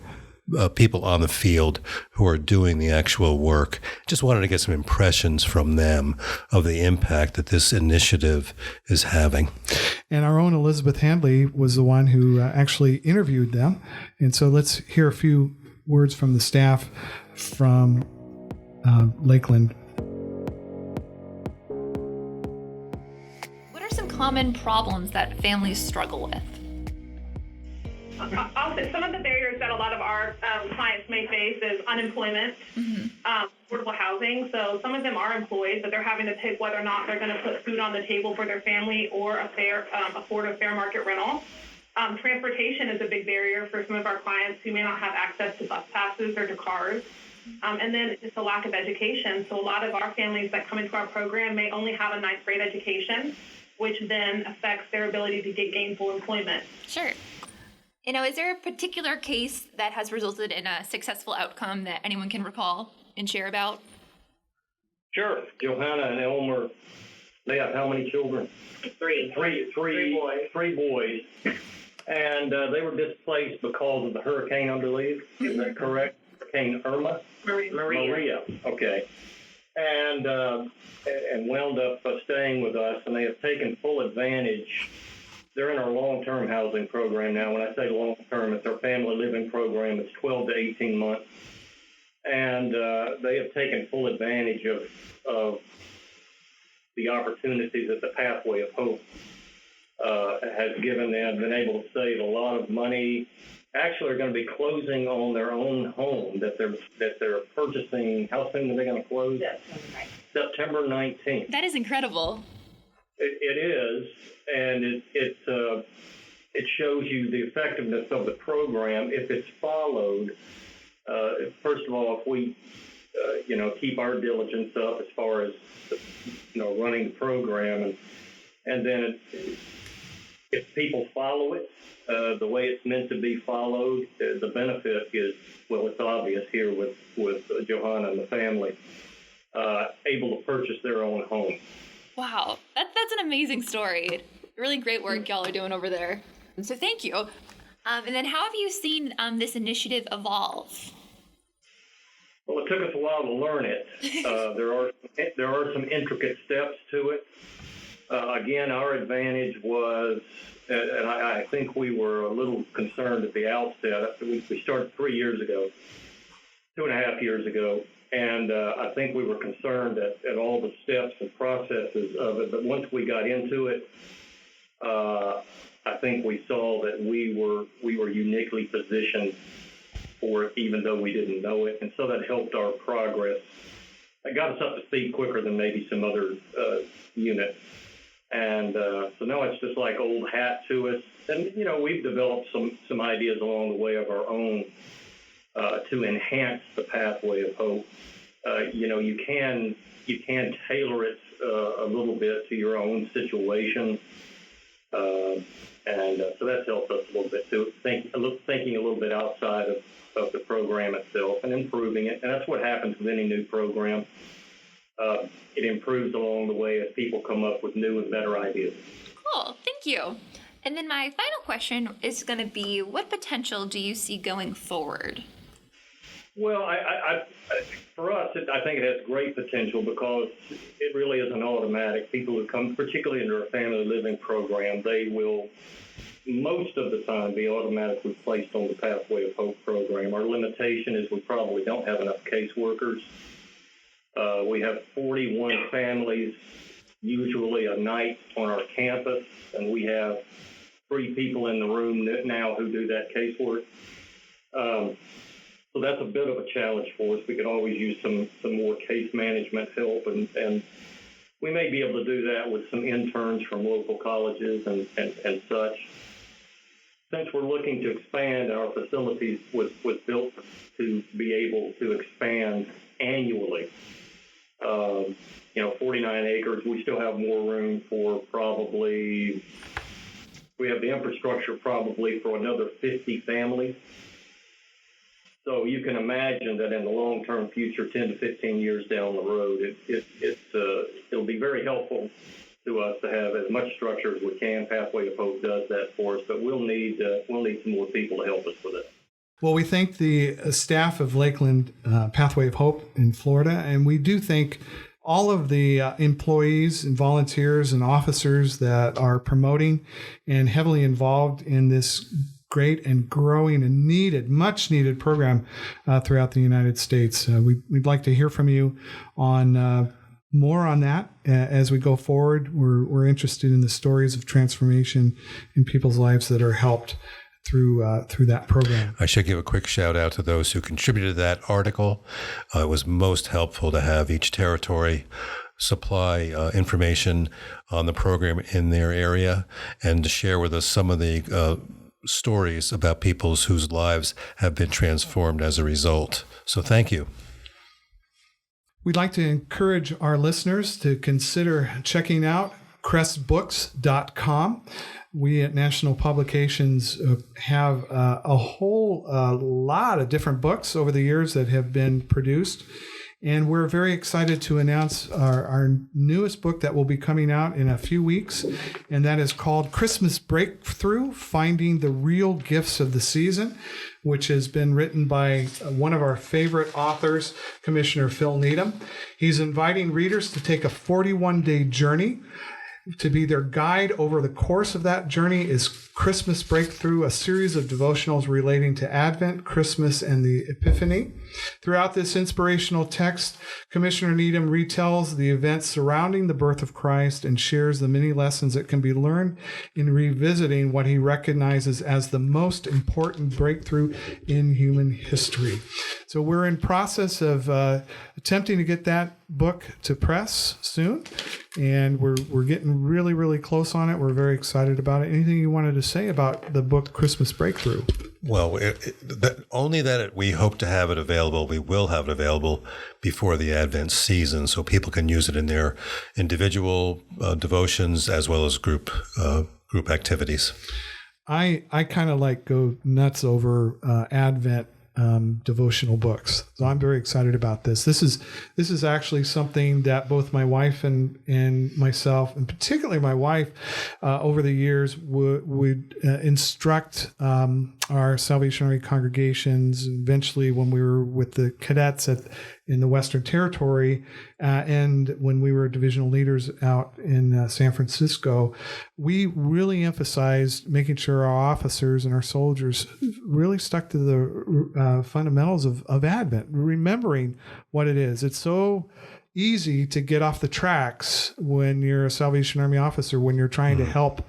people on the field who are doing the actual work. Just wanted to get some impressions from them of the impact that this initiative is having. And our own Elizabeth Handley was the one who actually interviewed them. And so let's hear a few words from the staff from Lakeland. What are some common problems that families struggle with? Also, some of the barriers that a lot of our clients may face is unemployment, affordable housing. So some of them are employed, but they're having to pick whether or not they're going to put food on the table for their family or afford a fair market rental. Transportation is a big barrier for some of our clients who may not have access to bus passes or to cars. And then it's a lack of education. So a lot of our families that come into our program may only have a ninth grade education, which then affects their ability to get gainful employment. Sure. Is there a particular case that has resulted in a successful outcome that anyone can recall and share about? Sure. Johanna and Elmer, they have how many children? Three boys. And they were displaced because of the hurricane, I believe. Is that correct? Hurricane Irma? Maria. Okay. And wound up staying with us, and they have taken full advantage. They're in our long-term housing program now. When I say long-term, it's our family living program. It's 12 to 18 months. And they have taken full advantage of the opportunities that the Pathway of Hope has given them, been able to save a lot of money. Actually, are going to be closing on their own home that they're purchasing. How soon are they going to close? September 19th. That is incredible. It is, and it shows you the effectiveness of the program if it's followed. First of all, if we keep our diligence up as far as running the program, and then if people follow it the way it's meant to be followed, the benefit is, well, it's obvious here with Johanna and the family able to purchase their own home. Wow, that's an amazing story. Really great work y'all are doing over there. So thank you. And then how have you seen this initiative evolve? Well, it took us a while to learn it. There are some intricate steps to it. Again, our advantage was, and I think we were a little concerned at the outset. We started 3 years ago, 2.5 years ago. And I think we were concerned at all the steps and processes of it. But once we got into it, I think we saw that we were uniquely positioned for it, even though we didn't know it. And so that helped our progress. It got us up to speed quicker than maybe some other units. And so now it's just like old hat to us. And, we've developed some ideas along the way of our own to enhance the Pathway of Hope. You can tailor it a little bit to your own situation. So that's helped us a little bit too, thinking a little bit outside of the program itself and improving it. And that's what happens with any new program. It improves along the way as people come up with new and better ideas. Cool. Thank you. And then my final question is going to be, what potential do you see going forward? Well, for us, I think it has great potential because it really is an automatic. People who come, particularly into our family living program, they will most of the time be automatically placed on the Pathway of Hope program. Our limitation is we probably don't have enough caseworkers. We have 41 families usually a night on our campus, and we have 3 people in the room now who do that casework. So that's a bit of a challenge for us. We could always use some more case management help, and we may be able to do that with some interns from local colleges and such. Since we're looking to expand, our facilities was built to be able to expand annually. 49 acres. We still have more room for we have the infrastructure probably for another 50 families. So you can imagine that in the long-term future, 10 to 15 years down the road, it'll be very helpful to us to have as much structure as we can. Pathway of Hope does that for us, but we'll need some more people to help us with it. Well, we thank the staff of Lakeland Pathway of Hope in Florida, and we do thank all of the employees and volunteers and officers that are promoting and heavily involved in this great and growing and much needed program throughout the United States. We'd like to hear from you on more on that as we go forward. We're interested in the stories of transformation in people's lives that are helped through that program. I should give a quick shout out to those who contributed to that article. It was most helpful to have each territory supply information on the program in their area and to share with us some of the stories about people whose lives have been transformed as a result. So thank you. We'd like to encourage our listeners to consider checking out crestbooks.com. We at National Publications have a whole lot of different books over the years that have been produced. And we're very excited to announce our newest book that will be coming out in a few weeks. And that is called Christmas Breakthrough, Finding the Real Gifts of the Season, which has been written by one of our favorite authors, Commissioner Phil Needham. He's inviting readers to take a 41-day journey. To be their guide over the course of that journey is Christmas Breakthrough, a series of devotionals relating to Advent, Christmas, and the Epiphany. Throughout this inspirational text, Commissioner Needham retells the events surrounding the birth of Christ and shares the many lessons that can be learned in revisiting what he recognizes as the most important breakthrough in human history. So we're in process of attempting to get that book to press soon, and we're getting really, really close on it. We're very excited about it. Anything you wanted to say about the book Christmas Breakthrough? Well, we hope to have it available. We will have it available before the Advent season, so people can use it in their individual devotions as well as group activities. I kind of go nuts over Advent devotional books. So I'm very excited about this. This is actually something that both my wife and myself, and particularly my wife, over the years would instruct our Salvation Army congregations. Eventually, when we were with the cadets in the Western Territory, and when we were divisional leaders out in San Francisco, we really emphasized making sure our officers and our soldiers really stuck to the fundamentals of Advent, remembering what it is. It's so easy to get off the tracks when you're a Salvation Army officer, when you're trying to help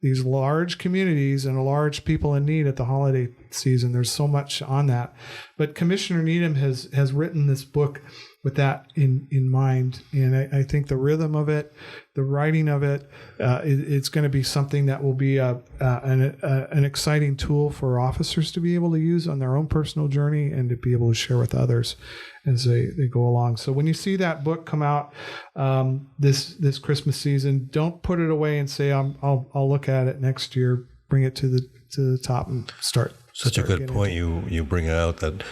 these large communities and large people in need at the holiday season. There's so much on that. But Commissioner Needham has written this book with that in mind. And I think the rhythm of it, the writing of it, it's going to be something that will be an exciting tool for officers to be able to use on their own personal journey and to be able to share with others as they go along. So when you see that book come out this Christmas season, don't put it away and say, I'll look at it next year. Bring it to the top and start. Such a good point you bring out, that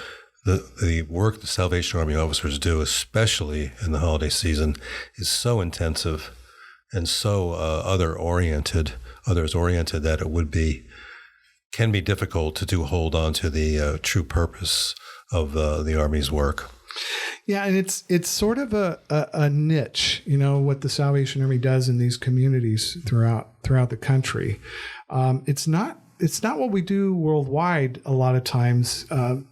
the work the Salvation Army officers do, especially in the holiday season, is so intensive and so others oriented that it can be difficult to hold on to the true purpose of the Army's work. Yeah, and it's sort of a niche, what the Salvation Army does in these communities throughout the country. It's not what we do worldwide a lot of times,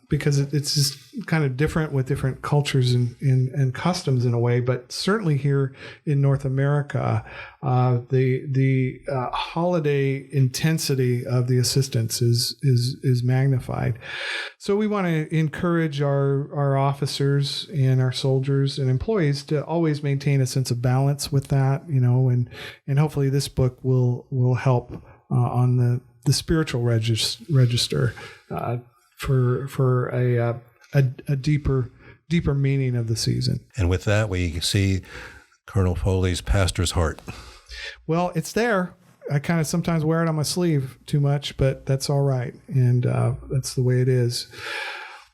because it's just kind of different with different cultures and customs in a way. But certainly here in North America, the holiday intensity of the assistance is magnified. So we want to encourage our officers and our soldiers and employees to always maintain a sense of balance with that, and hopefully this book will help on the spiritual register for a deeper meaning of the season. And with that, we see Colonel Foley's pastor's heart. Well, it's there. I kind of sometimes wear it on my sleeve too much, but that's all right, and that's the way it is.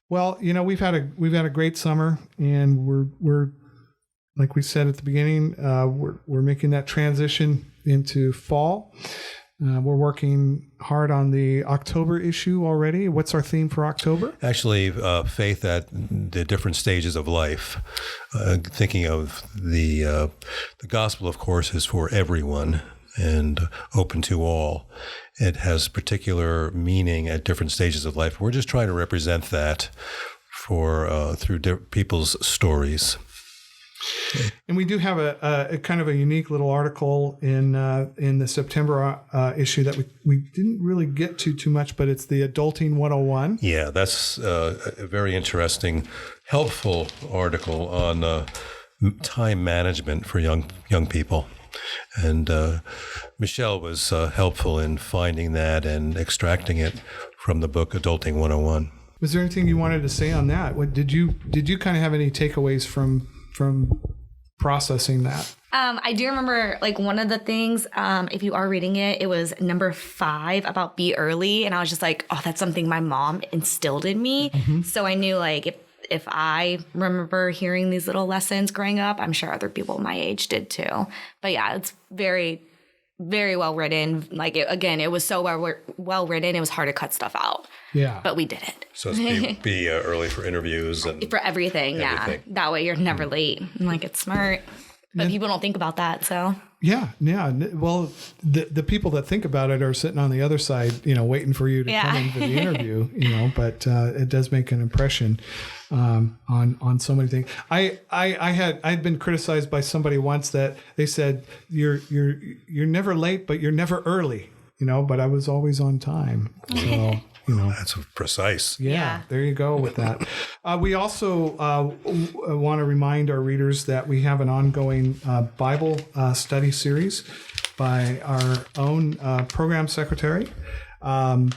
Well, we've had a great summer, and we're like we said at the beginning, we're making that transition into fall. We're working hard on the October issue already. What's our theme for October? Actually, faith at the different stages of life. Thinking of the gospel, of course, is for everyone and open to all. It has particular meaning at different stages of life. We're just trying to represent that through people's stories. And we do have a kind of a unique little article in the September issue that we didn't really get too much, but it's the Adulting 101. Yeah, that's a very interesting, helpful article on time management for young people. And Michele was helpful in finding that and extracting it from the book Adulting 101. Was there anything you wanted to say on that? What did you kind of have any takeaways from processing that? I do remember, one of the things, if you are reading it, it was number 5 about be early. And I was just like, oh, that's something my mom instilled in me. Mm-hmm. So I knew, if I remember hearing these little lessons growing up, I'm sure other people my age did too. But yeah, it's very, very well written. It was so well written, it was hard to cut stuff out. Yeah. But we did it. So it's be early for interviews and for everything. Yeah. That way you're never late. It's smart. But people don't think about that, so. Yeah. Well, the people that think about it are sitting on the other side, waiting for you to come in for the interview, but it does make an impression on so many things. I'd been criticized by somebody once that they said you're never late, but you're never early, but I was always on time. So. That's precise. Yeah, there you go with that. We also want to remind our readers that we have an ongoing Bible study series by our own program secretary, Lieutenant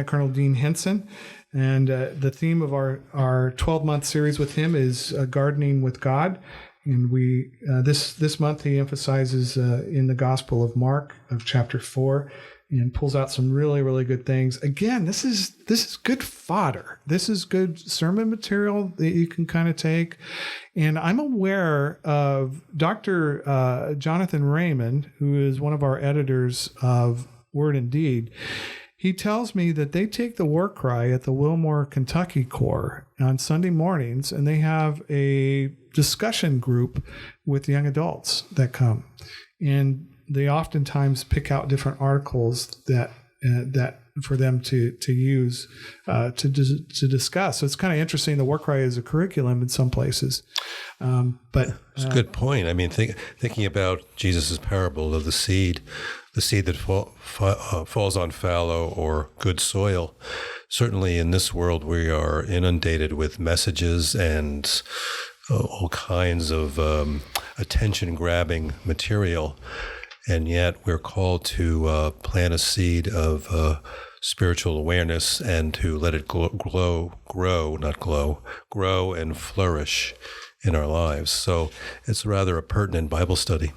Colonel Dean Henson. And the theme of our 12-month series with him is Gardening with God. And we this month he emphasizes in the Gospel of Mark of chapter 4. And pulls out some really, really good things. Again, this is good fodder. This is good sermon material that you can kind of take. And I'm aware of Dr. Jonathan Raymond, who is one of our editors of Word and Deed. He tells me that they take the war cry at the Wilmore, Kentucky Corps on Sunday mornings, and they have a discussion group with young adults that come. And they oftentimes pick out different articles that for them to use to discuss. So it's kind of interesting. The War Cry is a curriculum in some places, but it's a good point. I mean, thinking about Jesus' parable of the seed that falls on fallow or good soil. Certainly, in this world, we are inundated with messages and all kinds of attention-grabbing material. And yet we're called to plant a seed of spiritual awareness and to let it grow and flourish in our lives. So it's rather a pertinent Bible study.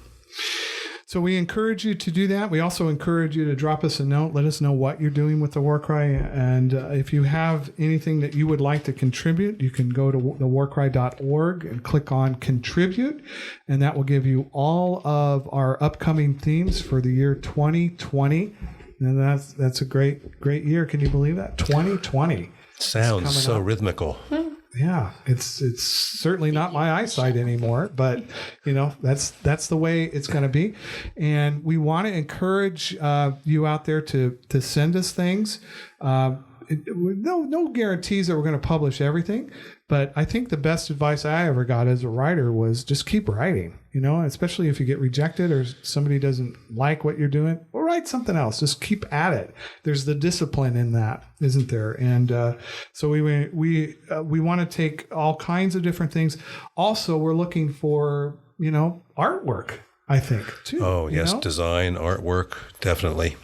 So we encourage you to do that. We also encourage you to drop us a note. Let us know what you're doing with the War Cry. And if you have anything that you would like to contribute, you can go to thewarcry.org and click on Contribute. And that will give you all of our upcoming themes for the year 2020. And that's a great year. Can you believe that? 2020. Sounds so rhythmical. Yeah, it's certainly not my eyesight anymore, but that's the way it's going to be. And we want to encourage you out there to send us things. No guarantees that we're going to publish everything, but I think the best advice I ever got as a writer was just keep writing, especially if you get rejected or somebody doesn't like what you're doing, well, write something else. Just keep at it. There's the discipline in that, isn't there? And so we want to take all kinds of different things. Also, we're looking for, artwork, I think, too. Oh, yes. Design, artwork, definitely.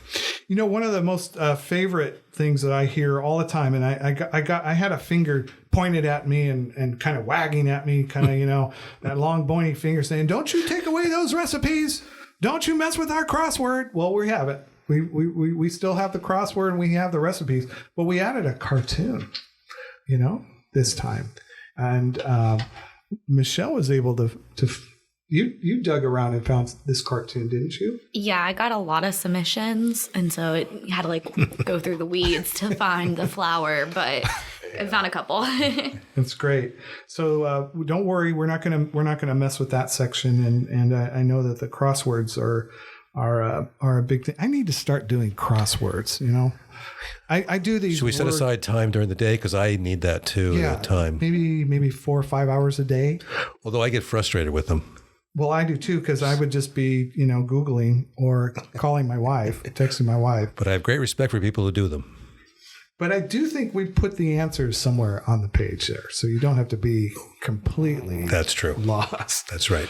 One of the most favorite things that I hear all the time, and I had a finger pointed at me and kind of wagging at me, kind of, that long bony finger saying, "Don't you take away those recipes. Don't you mess with our crossword." Well, we have it. We still have the crossword and we have the recipes, but we added a cartoon, this time. And Michele was able to You dug around and found this cartoon, didn't you? Yeah, I got a lot of submissions, and so it had to go through the weeds to find the flower, but I found a couple. That's great. So don't worry, we're not gonna mess with that section, and I know that the crosswords are a big thing. I need to start doing crosswords. I do these. Should we set aside time during the day? Because I need that too. Yeah, time. Maybe 4 or 5 hours a day. Although I get frustrated with them. Well, I do too, because I would just be, Googling or calling my wife, texting my wife. But I have great respect for people who do them. But I do think we put the answers somewhere on the page there, so you don't have to be completely That's true. Lost. That's right.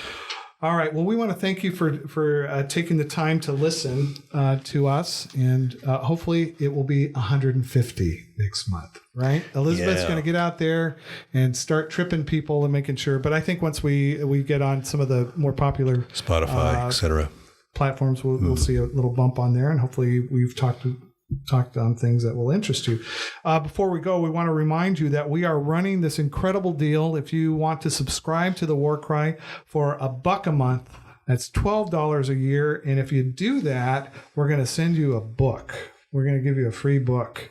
All right. Well, we want to thank you for taking the time to listen to us, and hopefully it will be 150 next month, right? Elizabeth's going to get out there and start tripping people and making sure. But I think once we get on some of the more popular Spotify, etc. platforms, we'll see a little bump on there, and hopefully we've talked on things that will interest you. Before we go, we want to remind you that we are running this incredible deal. If you want to subscribe to the War Cry for $1 a month, that's $12 a year. And if you do that, we're going to send you a book. We're going to give you a free book.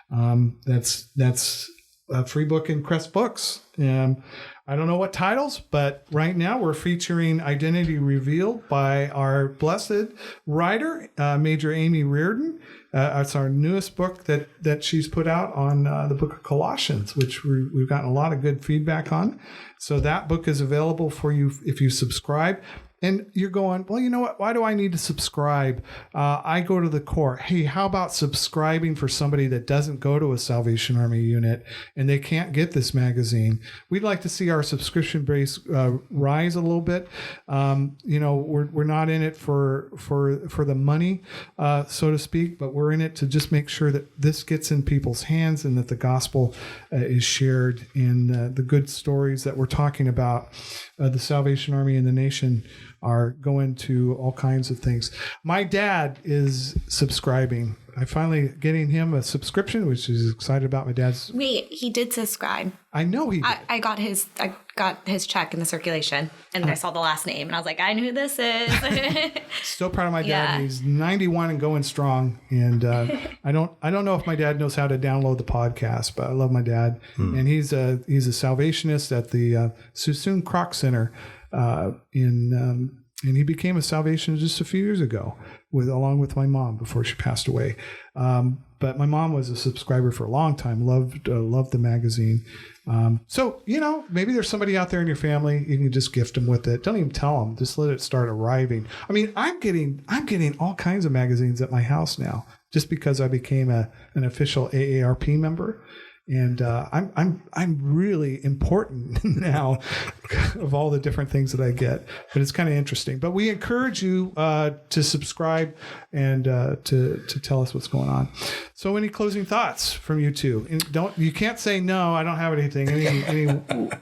That's a free book in Crest Books. I don't know what titles, but right now we're featuring Identity Revealed by our blessed writer, Major Amy Reardon. It's our newest book that she's put out on the book of Colossians, which we've gotten a lot of good feedback on. So that book is available for you if you subscribe. And you're going, well, you know what? Why do I need to subscribe? I go to the core. Hey, how about subscribing for somebody that doesn't go to a Salvation Army unit and they can't get this magazine? We'd like to see our subscription base rise a little bit. We're not in it for the money, so to speak, but we're in it to just make sure that this gets in people's hands and that the gospel is shared in the good stories that we're talking about. The Salvation Army and the nation are going to all kinds of things. My dad is subscribing. I'm finally getting him a subscription, which is excited about. My dad's. Wait, he did subscribe. I know he did. I got his check in the circulation, and I saw the last name, and I was like, I know who this is. Still proud of my dad. Yeah. He's 91 and going strong. And I don't know if my dad knows how to download the podcast, but I love my dad. And he's a Salvationist at the Suisun Croc Center and he became a Salvationist just a few years ago, along with my mom before she passed away. But my mom was a subscriber for a long time. Loved the magazine. So maybe there's somebody out there in your family. You can just gift them with it. Don't even tell them. Just let it start arriving. I mean, I'm getting all kinds of magazines at my house now, just because I became an official AARP member. And I'm really important now of all the different things that I get. But it's kind of interesting. But we encourage you to subscribe and to tell us what's going on. So any closing thoughts from you two? And you can't say no, I don't have anything. Any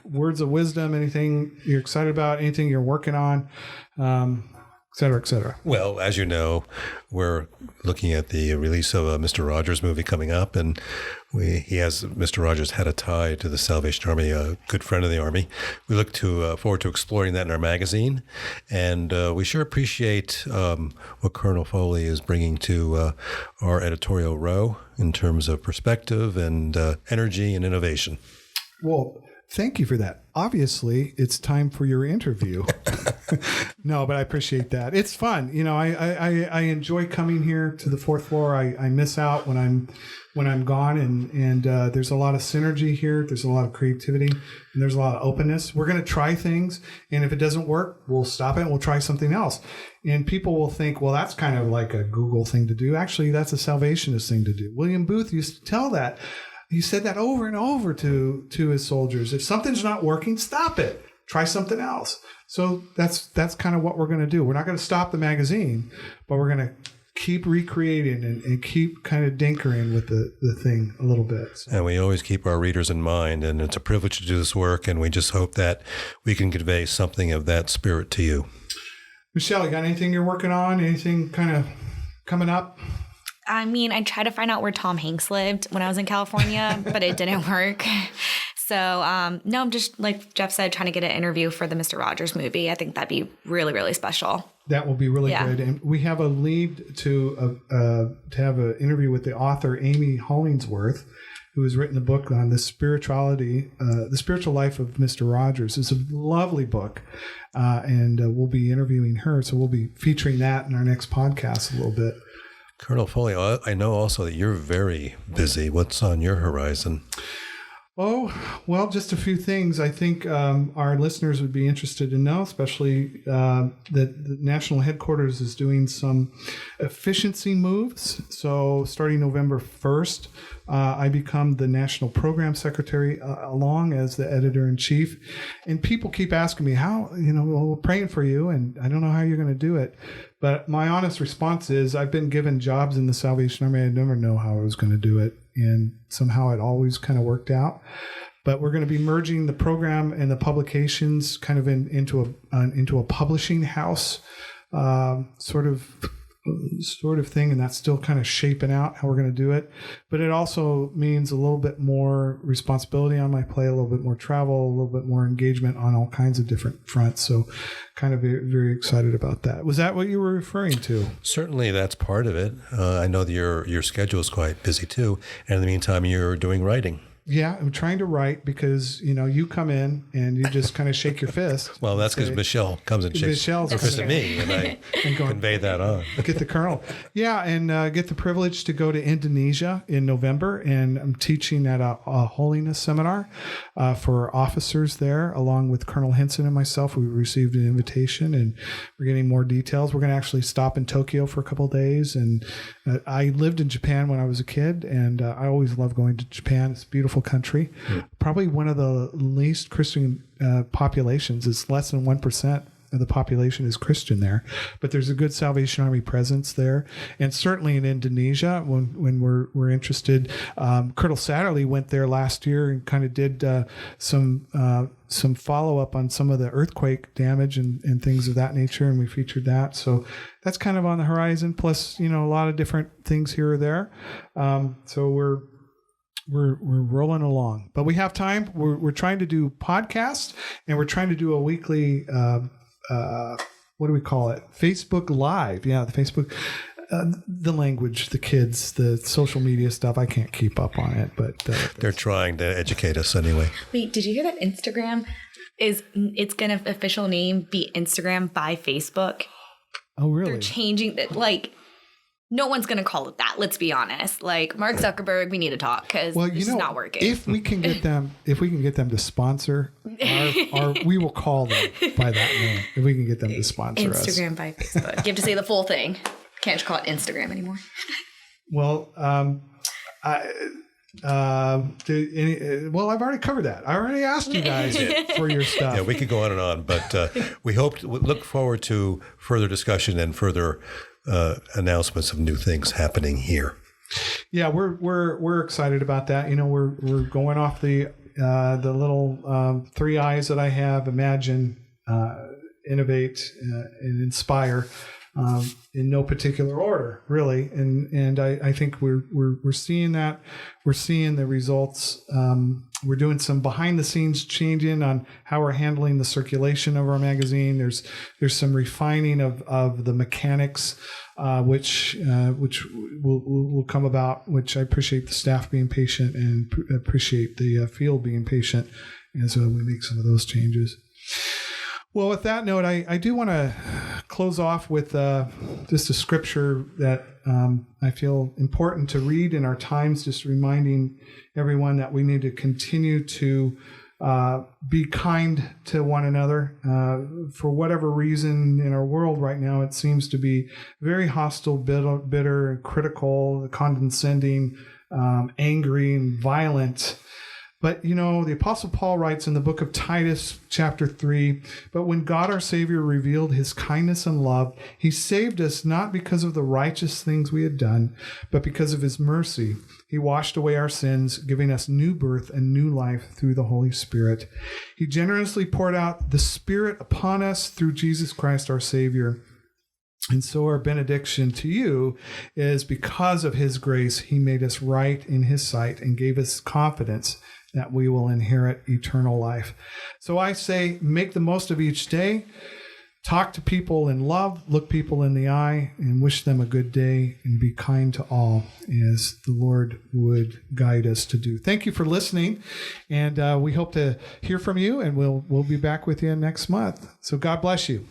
words of wisdom, anything you're excited about, anything you're working on, et cetera, et cetera. Well, as you know, we're looking at the release of a Mr. Rogers movie coming up, and Mr. Rogers had a tie to the Salvation Army, a good friend of the Army. We look forward to exploring that in our magazine, and we sure appreciate what Colonel Foley is bringing to our editorial row in terms of perspective and energy and innovation. Well, thank you for that. Obviously, it's time for your interview. No, but I appreciate that. It's fun. I enjoy coming here to the fourth floor. I miss out when I'm gone, and there's a lot of synergy here. There's a lot of creativity, and there's a lot of openness. We're going to try things, and if it doesn't work, we'll stop it and we'll try something else. And people will think, well, that's kind of like a Google thing to do. Actually, that's a Salvationist thing to do. William Booth used to tell that. He said that over and over to his soldiers. If something's not working, stop it. Try something else. So that's kind of what we're going to do. We're not going to stop the magazine, but we're going to keep recreating and keep kind of dinkering with the thing a little bit. So. And we always keep our readers in mind, and it's a privilege to do this work, and we just hope that we can convey something of that spirit to you. Michele, you got anything you're working on? Anything kind of coming up? I mean, I tried to find out where Tom Hanks lived when I was in California, but it didn't work. So, no, I'm just, like Jeff said, trying to get an interview for the Mr. Rogers movie. I think that'd be really, really special. That will be really good. And we have a lead to have an interview with the author, Amy Hollingsworth, who has written a book on the spiritual life of Mr. Rogers. It's a lovely book. And we'll be interviewing her. So we'll be featuring that in our next podcast a little bit. Colonel Foley, I know also that you're very busy. What's on your horizon? Oh, well, just a few things I think our listeners would be interested to know, especially that the national headquarters is doing some efficiency moves. So starting November 1st, I become the national program secretary along as the editor-in-chief. And people keep asking me how, we're praying for you, and I don't know how you're going to do it. But my honest response is I've been given jobs in the Salvation Army. I never know how I was going to do it. And somehow it always kind of worked out. But we're going to be merging the program and the publications kind of into a publishing house sort of thing, and that's still kind of shaping out how we're going to do it. But it also means a little bit more responsibility on my plate, a little bit more travel, a little bit more engagement on all kinds of different fronts. So kind of very, very excited about that. Was that what you were referring to? Certainly, that's part of it. I know that your schedule is quite busy too. And in the meantime, you're doing writing. Yeah, I'm trying to write because, you come in and you just kind of shake your fist. Well, that's because Michele comes and shakes her fist at me, and I convey that on. Get the colonel. Yeah, and get the privilege to go to Indonesia in November, and I'm teaching at a holiness seminar for officers there, along with Colonel Henson and myself. We received an invitation, and we're getting more details. We're going to actually stop in Tokyo for a couple of days, and I lived in Japan when I was a kid, and I always love going to Japan. It's a beautiful country. Probably one of the least Christian populations. It's less than 1% of the population is Christian there, but there's a good Salvation Army presence there. And certainly in Indonesia, when we're interested, Colonel Satterley went there last year and kind of did some follow-up on some of the earthquake damage and things of that nature, and we featured that. So that's kind of on the horizon, plus a lot of different things here or there. So we're rolling along, but we have time. We're trying to do podcasts, and we're trying to do a weekly, what do we call it? Facebook Live. Yeah, the Facebook, the language, the kids, the social media stuff. I can't keep up on it, but they're trying to educate us anyway. Wait, did you hear that Instagram it's going to official name be Instagram by Facebook? Oh, really? They're changing that, no one's going to call it that. Let's be honest. Like Mark Zuckerberg, we need to talk because this is not working. If we can get them to sponsor, we will call them by that name. If we can get them to sponsor Instagram us. by Facebook. You have to say the full thing. Can't call it Instagram anymore. Well, I've already covered that. I already asked you guys for your stuff. Yeah, we could go on and on, but we look forward to further discussion and further announcements of new things happening here. Yeah, we're excited about that. We're going off the little 3 I's that I have: imagine, innovate, and inspire. In no particular order, really, and I think we're seeing that. We're seeing the results. We're doing some behind the scenes changing on how we're handling the circulation of our magazine. There's some refining of the mechanics, which will come about. Which I appreciate the staff being patient and appreciate the field being patient as we make some of those changes. Well, with that note, I do want to close off with just a scripture that I feel important to read in our times, just reminding everyone that we need to continue to be kind to one another. For whatever reason in our world right now, it seems to be very hostile, bitter, critical, condescending, angry, and violent. But, the Apostle Paul writes in the book of Titus, chapter 3, "But when God our Savior revealed his kindness and love, he saved us not because of the righteous things we had done, but because of his mercy. He washed away our sins, giving us new birth and new life through the Holy Spirit. He generously poured out the Spirit upon us through Jesus Christ our Savior. And so our benediction to you is because of his grace, he made us right in his sight and gave us confidence that we will inherit eternal life." So I say, make the most of each day. Talk to people in love, look people in the eye, and wish them a good day, and be kind to all as the Lord would guide us to do. Thank you for listening, and we hope to hear from you, and we'll be back with you next month. So God bless you.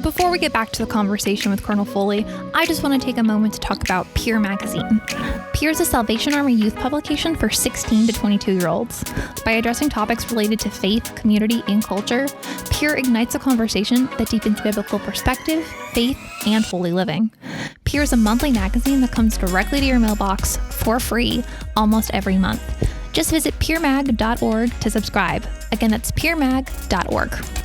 Before we get back to the conversation with Colonel Foley, I just want to take a moment to talk about Peer Magazine. Peer is a Salvation Army youth publication for 16 to 22-year-olds. By addressing topics related to faith, community, and culture, Peer ignites a conversation that deepens biblical perspective, faith, and holy living. Peer is a monthly magazine that comes directly to your mailbox for free almost every month. Just visit peermag.org to subscribe. Again, that's peermag.org.